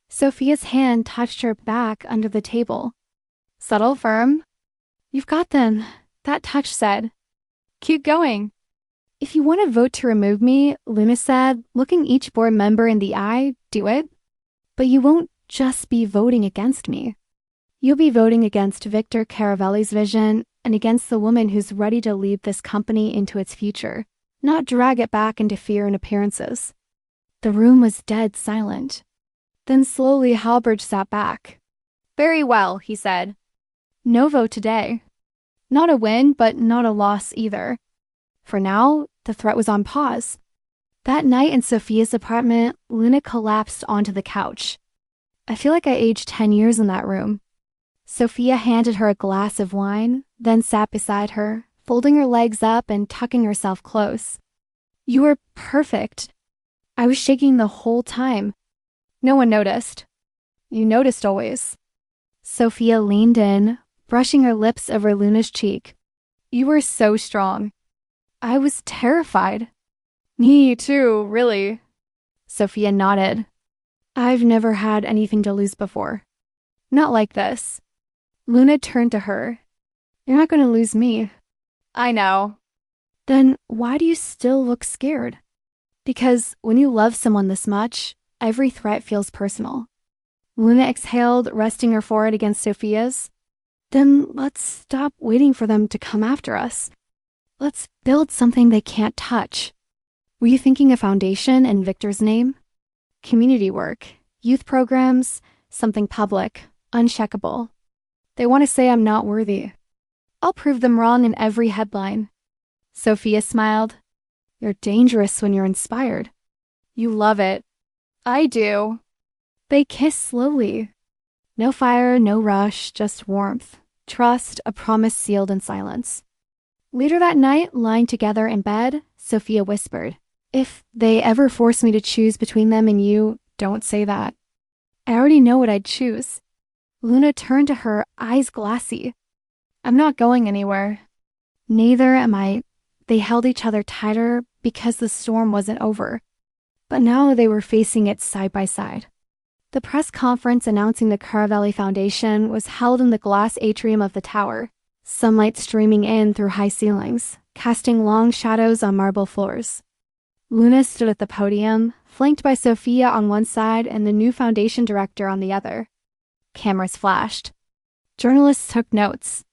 Sophia's hand touched her back under the table. Subtle, firm. You've got them, that touch said. Keep going. If you want to vote to remove me, Luna said, looking each board member in the eye, do it. But you won't just be voting against me. You'll be voting against Victor Caravelli's vision and against the woman who's ready to lead this company into its future, not drag it back into fear and appearances. The room was dead silent. Then slowly Halbridge sat back. Very well, he said. No vote today. Not a win, but not a loss either. For now, the threat was on pause. That night in Sophia's apartment, Luna collapsed onto the couch. I feel like I aged 10 years in that room. Sophia handed her a glass of wine, then sat beside her, folding her legs up and tucking herself close. You were perfect. I was shaking the whole time. No one noticed. You noticed always. Sophia leaned in, brushing her lips over Luna's cheek. You were so strong. I was terrified. Me too, really. Sophia nodded. I've never had anything to lose before. Not like this. Luna turned to her. You're not going to lose me. I know. Then why do you still look scared? Because when you love someone this much, every threat feels personal. Luna exhaled, resting her forehead against Sophia's. Then let's stop waiting for them to come after us. Let's build something they can't touch. Were you thinking a foundation in Victor's name? Community work, youth programs, something public, uncheckable. They want to say I'm not worthy. I'll prove them wrong in every headline. Sophia smiled. You're dangerous when you're inspired. You love it. I do. They kissed slowly. No fire, no rush, just warmth, trust, a promise sealed in silence. Later that night, lying together in bed, Sophia whispered, If they ever force me to choose between them and you, don't say that. I already know what I'd choose. Luna turned to her, eyes glassy. I'm not going anywhere. Neither am I. They held each other tighter because the storm wasn't over. But now they were facing it side by side. The press conference announcing the Caravelli Foundation was held in the glass atrium of the tower, sunlight streaming in through high ceilings, casting long shadows on marble floors. Luna stood at the podium, flanked by Sophia on one side and the new foundation director on the other. Cameras flashed. Journalists took notes.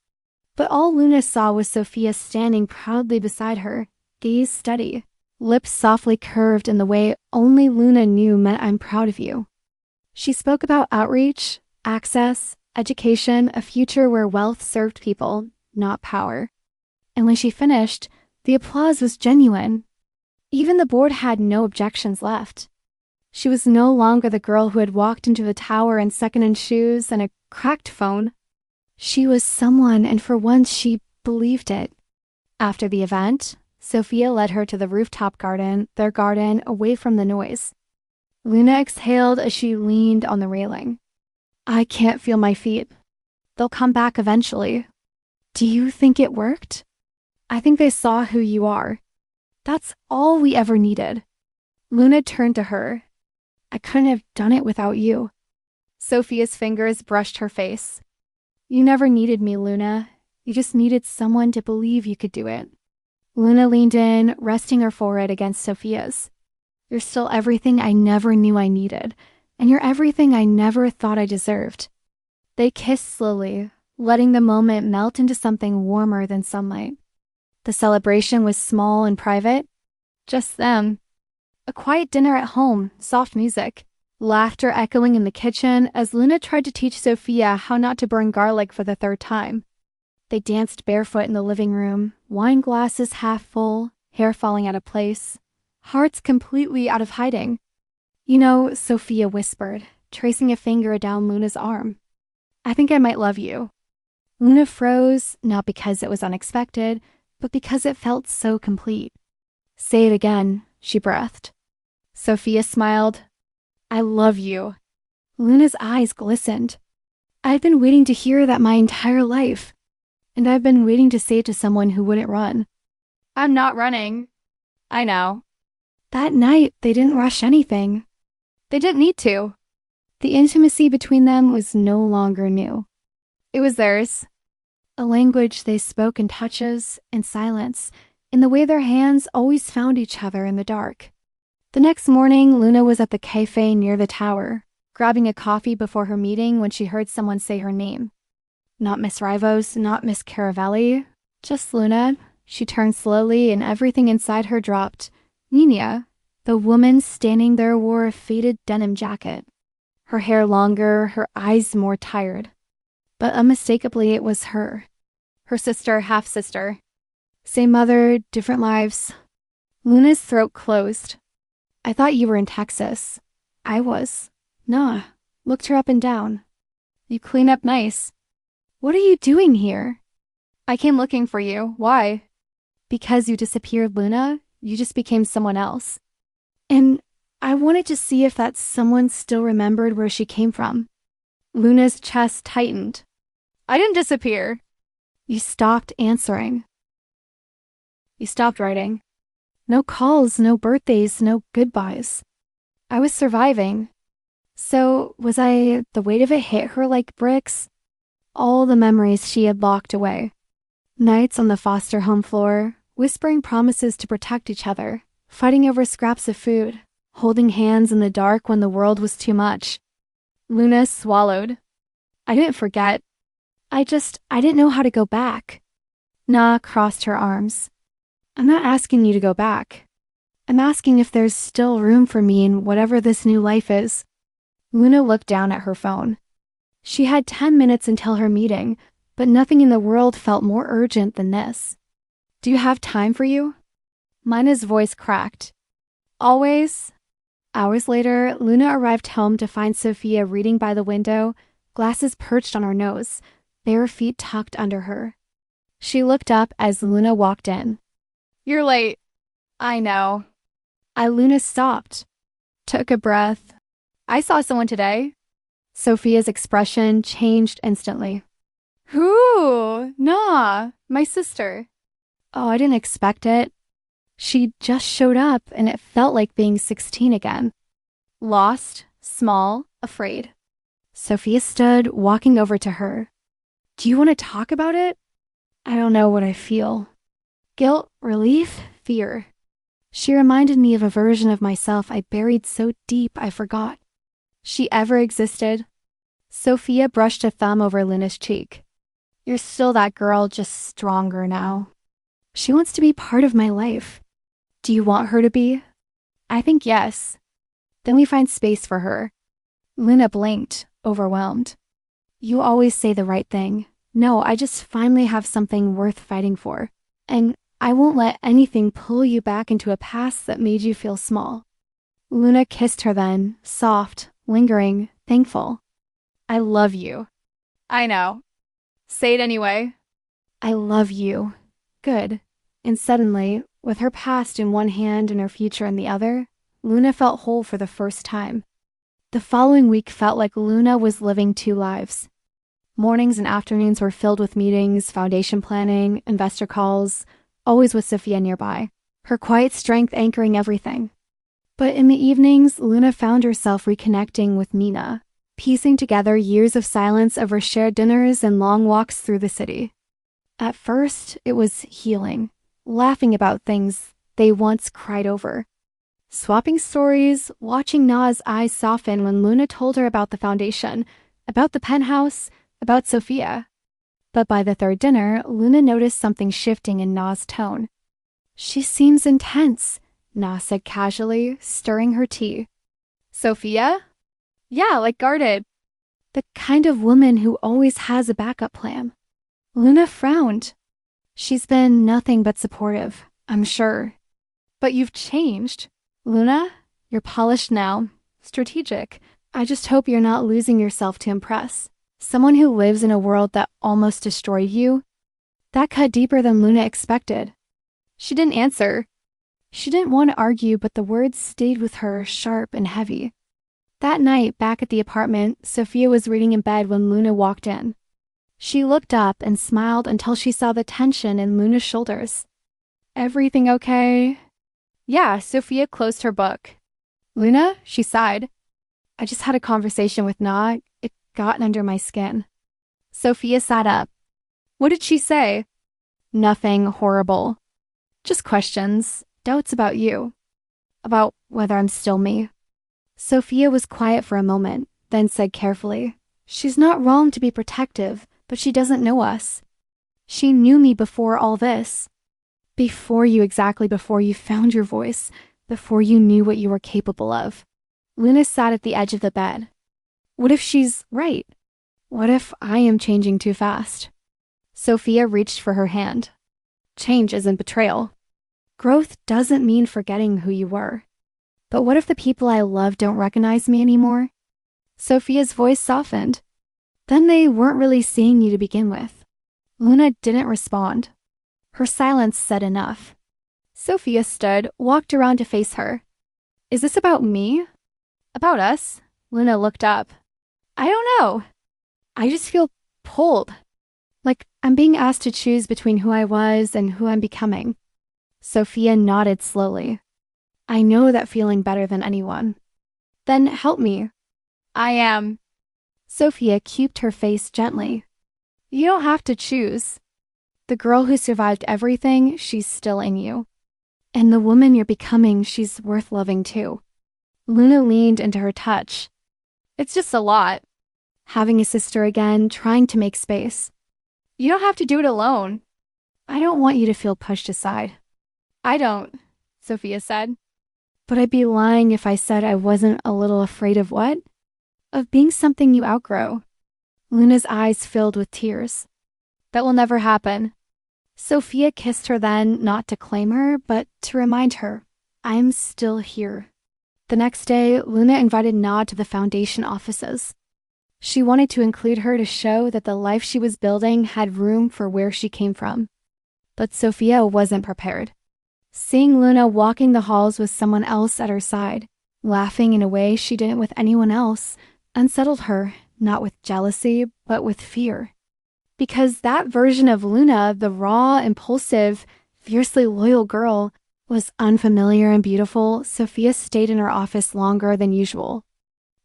But all Luna saw was Sophia standing proudly beside her, gaze steady, lips softly curved in the way only Luna knew meant "I'm proud of you." She spoke about outreach, access, education, a future where wealth served people, not power. And when she finished, the applause was genuine. Even the board had no objections left. She was no longer the girl who had walked into the tower in second-hand shoes and a cracked phone. She was someone, and for once she believed it. After the event, Sophia led her to the rooftop garden, their garden, away from the noise. Luna exhaled as she leaned on the railing. "I can't feel my feet. They'll come back eventually." "Do you think it worked?" "I think they saw who you are. That's all we ever needed." Luna turned to her. "I couldn't have done it without you." Sophia's fingers brushed her face. "You never needed me, Luna. You just needed someone to believe you could do it." Luna leaned in, resting her forehead against Sophia's. "You're still everything I never knew I needed, and you're everything I never thought I deserved." They kissed slowly, letting the moment melt into something warmer than sunlight. The celebration was small and private. Just them. A quiet dinner at home, soft music, laughter echoing in the kitchen as Luna tried to teach Sophia how not to burn garlic for the third time. They danced barefoot in the living room, wine glasses half full, hair falling out of place, hearts completely out of hiding. "You know," Sophia whispered, tracing a finger down Luna's arm, "I think I might love you." Luna froze, not because it was unexpected, but because it felt so complete. "Say it again," she breathed. Sophia smiled. "I love you." Luna's eyes glistened. "I've been waiting to hear that my entire life. And I've been waiting to say it to someone who wouldn't run." "I'm not running." "I know." That night, they didn't rush anything. They didn't need to. The intimacy between them was no longer new. It was theirs. A language they spoke in touches, in silence, in the way their hands always found each other in the dark. The next morning, Luna was at the cafe near the tower, grabbing a coffee before her meeting when she heard someone say her name. Not Miss Rivos, not Miss Caravelli, just Luna. She turned slowly and everything inside her dropped. Nina, the woman standing there, wore a faded denim jacket. Her hair longer, her eyes more tired. But unmistakably it was her. Her sister, half-sister. Same mother, different lives. Luna's throat closed. "I thought you were in Texas." "I was." "Nah." Looked her up and down. "You clean up nice." "What are you doing here?" "I came looking for you. Why?" "Because you disappeared, Luna. You just became someone else. And I wanted to see if that someone still remembered where she came from." Luna's chest tightened. "I didn't disappear." "You stopped answering. You stopped writing. No calls, no birthdays, no goodbyes. I was surviving. So was I. The weight of it hit her like bricks. All the memories she had locked away. Nights on the foster home floor, whispering promises to protect each other, fighting over scraps of food, holding hands in the dark when the world was too much. Luna swallowed. "I didn't forget. I didn't know how to go back." Na crossed her arms. "I'm not asking you to go back. I'm asking if there's still room for me in whatever this new life is." Luna looked down at her phone. She had 10 minutes until her meeting, but nothing in the world felt more urgent than this. "Do you have time for you?" Mina's voice cracked. "Always." Hours later, Luna arrived home to find Sophia reading by the window, glasses perched on her nose, bare feet tucked under her. She looked up as Luna walked in. "You're late." "I know." Luna stopped, took a breath. "I saw someone today." Sophia's expression changed instantly. "Who?" "Nah, my sister." "Oh, I didn't expect it." She just showed up, and it felt like being 16 again. Lost, small, afraid. Sophia stood, walking over to her. Do you want to talk about it? I don't know what I feel. Guilt, relief, fear. She reminded me of a version of myself I buried so deep I forgot she ever existed. Sophia brushed a thumb over Luna's cheek. You're still that girl, just stronger now. She wants to be part of my life. Do you want her to be? I think yes. Then we find space for her. Luna blinked, overwhelmed. You always say the right thing. No, I just finally have something worth fighting for. And I won't let anything pull you back into a past that made you feel small. Luna kissed her then, soft, lingering, thankful. I love you. I know. Say it anyway. I love you. Good. And suddenly, with her past in one hand and her future in the other, Luna felt whole for the first time. The following week felt like Luna was living two lives. Mornings and afternoons were filled with meetings, foundation planning, investor calls, always with Sophia nearby, her quiet strength anchoring everything. But in the evenings, Luna found herself reconnecting with Mina, piecing together years of silence over shared dinners and long walks through the city. At first, it was healing, laughing about things they once cried over. Swapping stories, watching Na's eyes soften when Luna told her about the foundation, about the penthouse, about Sophia. But by the third dinner, Luna noticed something shifting in Na's tone. She seems intense, Na said casually, stirring her tea. Sophia? Yeah, like guarded. The kind of woman who always has a backup plan. Luna frowned. She's been nothing but supportive, I'm sure. But you've changed. Luna, you're polished now, strategic. I just hope you're not losing yourself to impress. Someone who lives in a world that almost destroyed you? That cut deeper than Luna expected. She didn't answer. She didn't want to argue, but the words stayed with her, sharp and heavy. That night, back at the apartment, Sophia was reading in bed when Luna walked in. She looked up and smiled until she saw the tension in Luna's shoulders. Everything okay? Yeah, Sophia closed her book. Luna, she sighed. I just had a conversation with Na. It got under my skin. Sophia sat up. What did she say? Nothing horrible. Just questions, doubts about you. About whether I'm still me. Sophia was quiet for a moment, then said carefully, She's not wrong to be protective, but she doesn't know us. She knew me before all this. Before you found your voice, before you knew what you were capable of. Luna sat at the edge of the bed. What if she's right? What if I am changing too fast? Sophia reached for her hand. Change isn't betrayal. Growth doesn't mean forgetting who you were. But what if the people I love don't recognize me anymore? Sophia's voice softened. Then they weren't really seeing you to begin with. Luna didn't respond. Her silence said enough. Sophia stood, walked around to face her. Is this about me? About us? Luna looked up. I don't know. I just feel pulled. Like I'm being asked to choose between who I was and who I'm becoming. Sophia nodded slowly. I know that feeling better than anyone. Then help me. I am. Sophia cuped her face gently. You don't have to choose. The girl who survived everything, she's still in you. And the woman you're becoming, she's worth loving too. Luna leaned into her touch. It's just a lot. Having a sister again, trying to make space. You don't have to do it alone. I don't want you to feel pushed aside. I don't, Sophia said. But I'd be lying if I said I wasn't a little afraid of what? Of being something you outgrow. Luna's eyes filled with tears. That will never happen. Sophia kissed her then, not to claim her, but to remind her, I'm still here. The next day, Luna invited Na to the foundation offices. She wanted to include her to show that the life she was building had room for where she came from. But Sophia wasn't prepared. Seeing Luna walking the halls with someone else at her side, laughing in a way she didn't with anyone else, unsettled her, not with jealousy, but with fear. Because that version of Luna, the raw, impulsive, fiercely loyal girl, was unfamiliar and beautiful, Sophia stayed in her office longer than usual.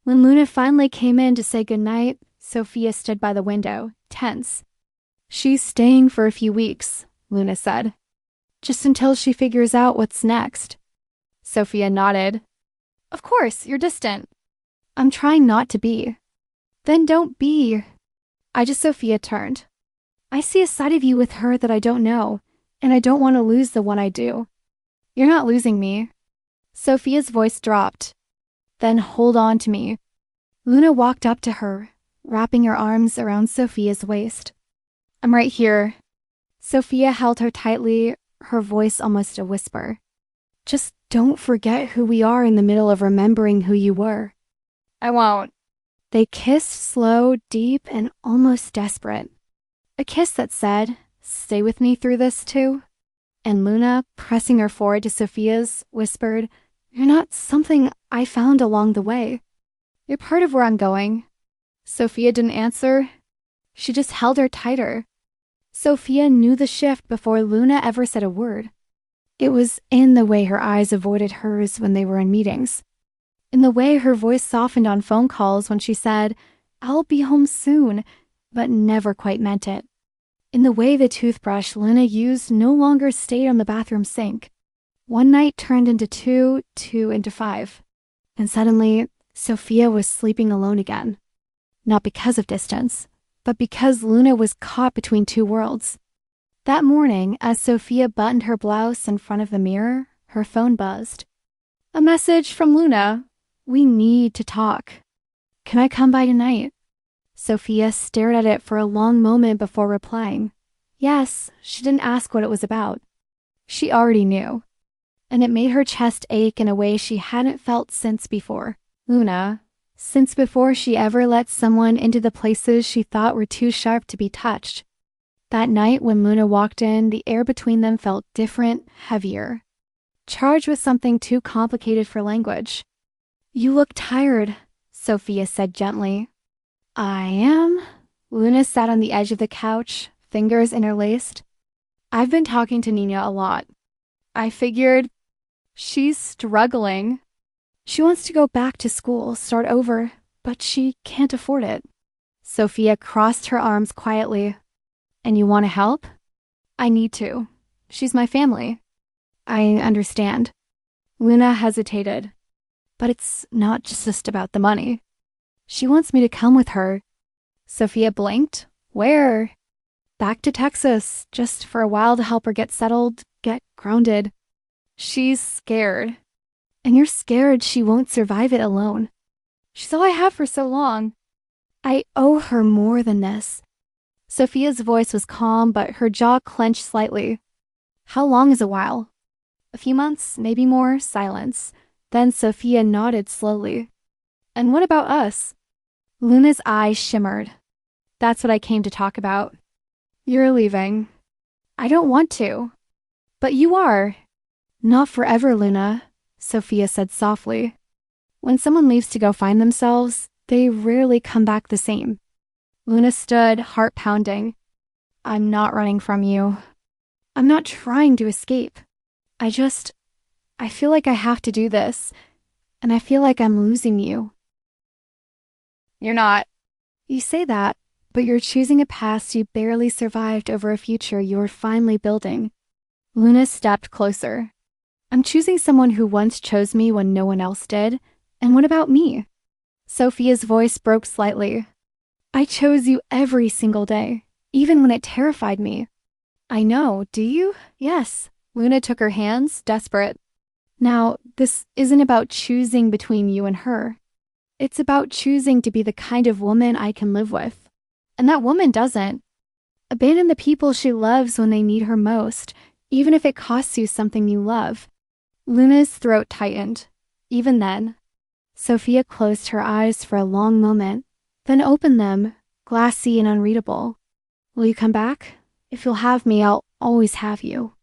When Luna finally came in to say goodnight, Sophia stood by the window, tense. "She's staying for a few weeks," Luna said. "Just until she figures out what's next." Sophia nodded. "Of course, you're distant." "I'm trying not to be." "Then don't be." Sophia turned. "I see a side of you with her that I don't know, and I don't want to lose the one I do." "You're not losing me." Sophia's voice dropped. "Then hold on to me." Luna walked up to her, wrapping her arms around Sophia's waist. "I'm right here." Sophia held her tightly, her voice almost a whisper. "Just don't forget who we are in the middle of remembering who you were." "I won't." They kissed slow, deep, and almost desperate. A kiss that said, "Stay with me through this too." And Luna, pressing her forward to Sophia's, whispered, "You're not something I found along the way. You're part of where I'm going." Sophia didn't answer. She just held her tighter. Sophia knew the shift before Luna ever said a word. It was in the way her eyes avoided hers when they were in meetings. In the way her voice softened on phone calls when she said, "I'll be home soon," but never quite meant it. In the way the toothbrush Luna used no longer stayed on the bathroom sink. One night turned into two into 5. And suddenly, Sophia was sleeping alone again. Not because of distance, but because Luna was caught between two worlds. That morning, as Sophia buttoned her blouse in front of the mirror, her phone buzzed. "A message from Luna. We need to talk. Can I come by tonight?" Sophia stared at it for a long moment before replying. Yes, she didn't ask what it was about. She already knew. And it made her chest ache in a way she hadn't felt since before. Luna, since before she ever let someone into the places she thought were too sharp to be touched. That night when Luna walked in, the air between them felt different, heavier. Charged with something too complicated for language. "You look tired," Sophia said gently. "I am." Luna sat on the edge of the couch, fingers interlaced. "I've been talking to Nina a lot. I figured she's struggling. She wants to go back to school, start over, but she can't afford it." Sophia crossed her arms quietly. "And you want to help?" "I need to. She's my family." "I understand." Luna hesitated. "But it's not just about the money." "She wants me to come with her." Sophia blinked. "Where?" "Back to Texas, just for a while to help her get settled, get grounded." "She's scared." "And you're scared she won't survive it alone." "She's all I have for so long." "I owe her more than this." Sophia's voice was calm, but her jaw clenched slightly. "How long is a while?" "A few months, maybe more." Silence. Then Sophia nodded slowly. "And what about us?" Luna's eyes shimmered. "That's what I came to talk about." "You're leaving." "I don't want to." "But you are." "Not forever, Luna," Sophia said softly. "When someone leaves to go find themselves, they rarely come back the same." Luna stood, heart pounding. "I'm not running from you. I'm not trying to escape. I feel like I have to do this, and I feel like I'm losing you." "You're not." "You say that, but you're choosing a past you barely survived over a future you're finally building." Luna stepped closer. "I'm choosing someone who once chose me when no one else did. And what about me?" Sophia's voice broke slightly. "I chose you every single day, even when it terrified me." "I know, do you?" "Yes." Luna took her hands, desperate. "Now, this isn't about choosing between you and her. It's about choosing to be the kind of woman I can live with. And that woman doesn't. Abandon the people she loves when they need her most, even if it costs you something you love." Luna's throat tightened. Even then, Sophia closed her eyes for a long moment, then opened them, glassy and unreadable. "Will you come back? If you'll have me, I'll always have you.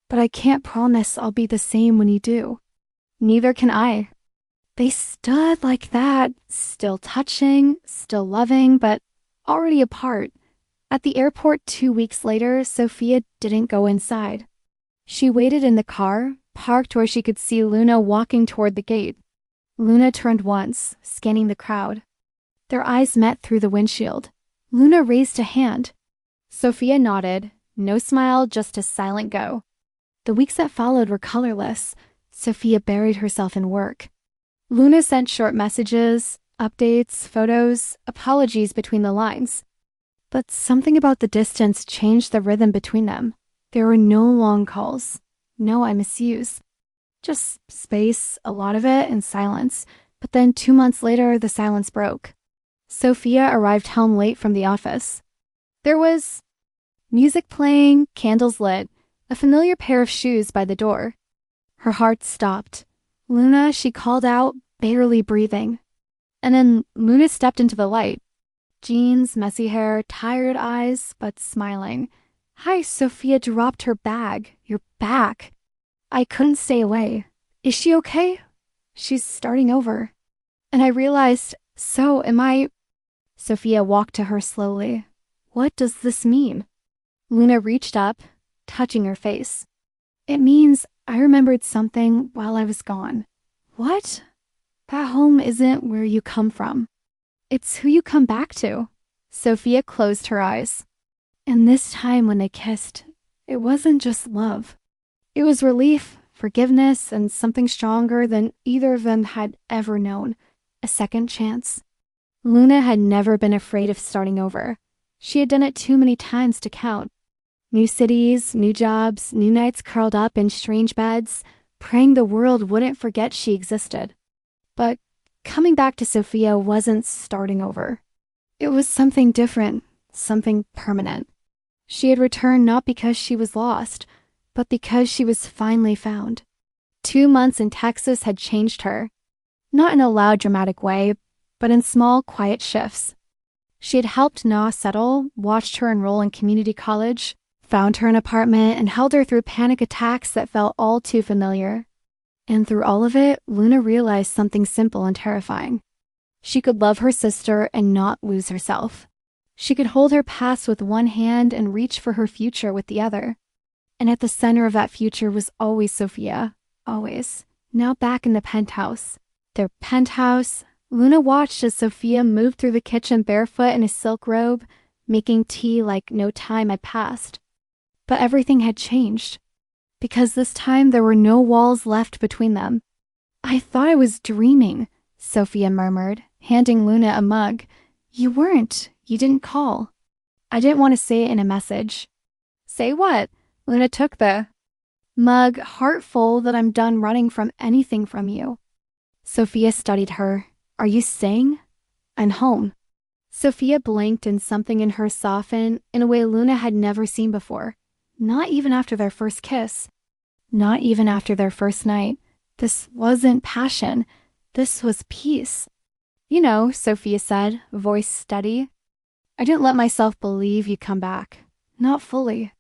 But I can't promise I'll be the same when you do." "Neither can I." They stood like that, still touching, still loving, but already apart. At the airport 2 weeks later, Sophia didn't go inside. She waited in the car, parked where she could see Luna walking toward the gate. Luna turned once, scanning the crowd. Their eyes met through the windshield. Luna raised a hand. Sophia nodded. No smile, just a silent go. The weeks that followed were colorless. Sophia buried herself in work. Luna sent short messages, updates, photos, apologies between the lines. But something about the distance changed the rhythm between them. There were no long calls. No I miss yous. Just space, a lot of it, and silence. But then 2 months later, the silence broke. Sophia arrived home late from the office. There was music playing, candles lit, a familiar pair of shoes by the door. Her heart stopped. Luna, she called out, barely breathing. And then Luna stepped into the light. Jeans, messy hair, tired eyes, but smiling. Hi, Sophia dropped her bag. You're back. I couldn't stay away. Is she okay? She's starting over. And I realized, so am I... Sophia walked to her slowly. What does this mean? Luna reached up, touching her face. It means I remembered something while I was gone. What? That home isn't where you come from. It's who you come back to. Sophia closed her eyes. And this time when they kissed, it wasn't just love. It was relief, forgiveness, and something stronger than either of them had ever known. A second chance. Luna had never been afraid of starting over. She had done it too many times to count. New cities, new jobs, new nights curled up in strange beds, praying the world wouldn't forget she existed. But coming back to Sophia wasn't starting over. It was something different, something permanent. She had returned not because she was lost, but because she was finally found. 2 months in Texas had changed her. Not in a loud, dramatic way, but in small, quiet shifts. She had helped Na settle, watched her enroll in community college, found her an apartment, and held her through panic attacks that felt all too familiar. And through all of it, Luna realized something simple and terrifying. She could love her sister and not lose herself. She could hold her past with one hand and reach for her future with the other. And at the center of that future was always Sophia. Always. Now back in the penthouse. Their penthouse. Luna watched as Sophia moved through the kitchen barefoot in a silk robe, making tea like no time had passed. But everything had changed. Because this time there were no walls left between them. I thought I was dreaming, Sophia murmured, handing Luna a mug. You weren't. You didn't call. I didn't want to say it in a message. Say what? Luna took the mug, heart full that I'm done running from anything from you. Sophia studied her. Are you staying? I'm home. Sophia blinked and something in her softened in a way Luna had never seen before. Not even after their first kiss. Not even after their first night. This wasn't passion. This was peace. You know, Sophia said, voice steady. I didn't let myself believe you'd come back. Not fully.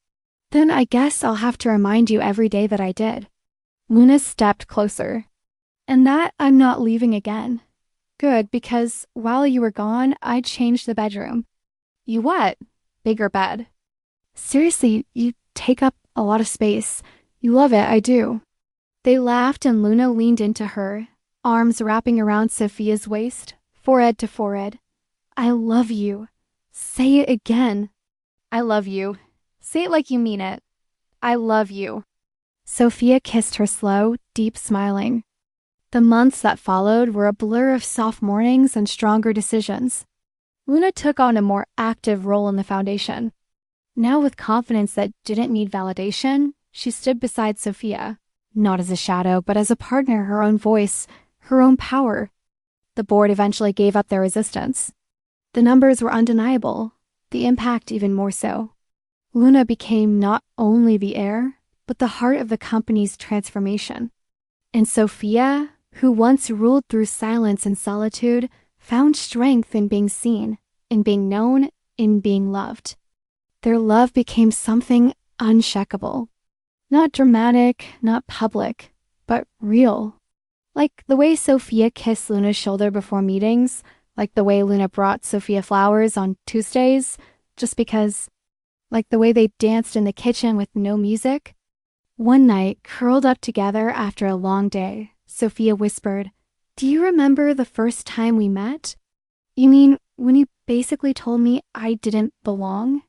Then I guess I'll have to remind you every day that I did. Luna stepped closer. And that I'm not leaving again. Good, because while you were gone, I changed the bedroom. You what? Bigger bed. Seriously, you take up a lot of space. You love it, I do. They laughed and Luna leaned into her, arms wrapping around Sophia's waist, forehead to forehead. I love you. Say it again. I love you. Say it like you mean it. I love you. Sophia kissed her slow, deep smiling. The months that followed were a blur of soft mornings and stronger decisions. Luna took on a more active role in the foundation. Now with confidence that didn't need validation, she stood beside Sophia, not as a shadow, but as a partner, her own voice, her own power. The board eventually gave up their resistance. The numbers were undeniable, the impact even more so. Luna became not only the heir, but the heart of the company's transformation. And Sophia, who once ruled through silence and solitude, found strength in being seen, in being known, in being loved. Their love became something unshakable. Not dramatic, not public, but real. Like the way Sophia kissed Luna's shoulder before meetings, like the way Luna brought Sophia flowers on Tuesdays, just because, like the way they danced in the kitchen with no music. One night, curled up together after a long day, Sophia whispered, Do you remember the first time we met? You mean when you basically told me I didn't belong?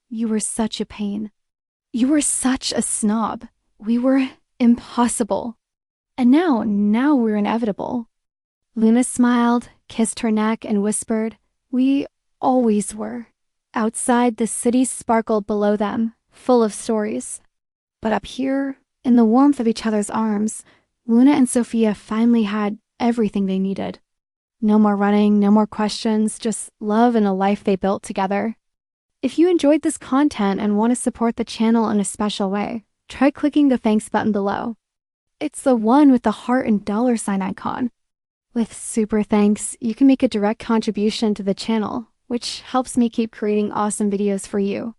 You were such a pain. You were such a snob. We were impossible. And now we're inevitable. Luna smiled, kissed her neck, and whispered, "We always were." Outside, the city sparkled below them, full of stories. But up here, in the warmth of each other's arms, Luna and Sophia finally had everything they needed. No more running, no more questions, just love and a life they built together. If you enjoyed this content and want to support the channel in a special way, try clicking the thanks button below. It's the one with the heart and $sign icon. With super thanks, you can make a direct contribution to the channel, which helps me keep creating awesome videos for you.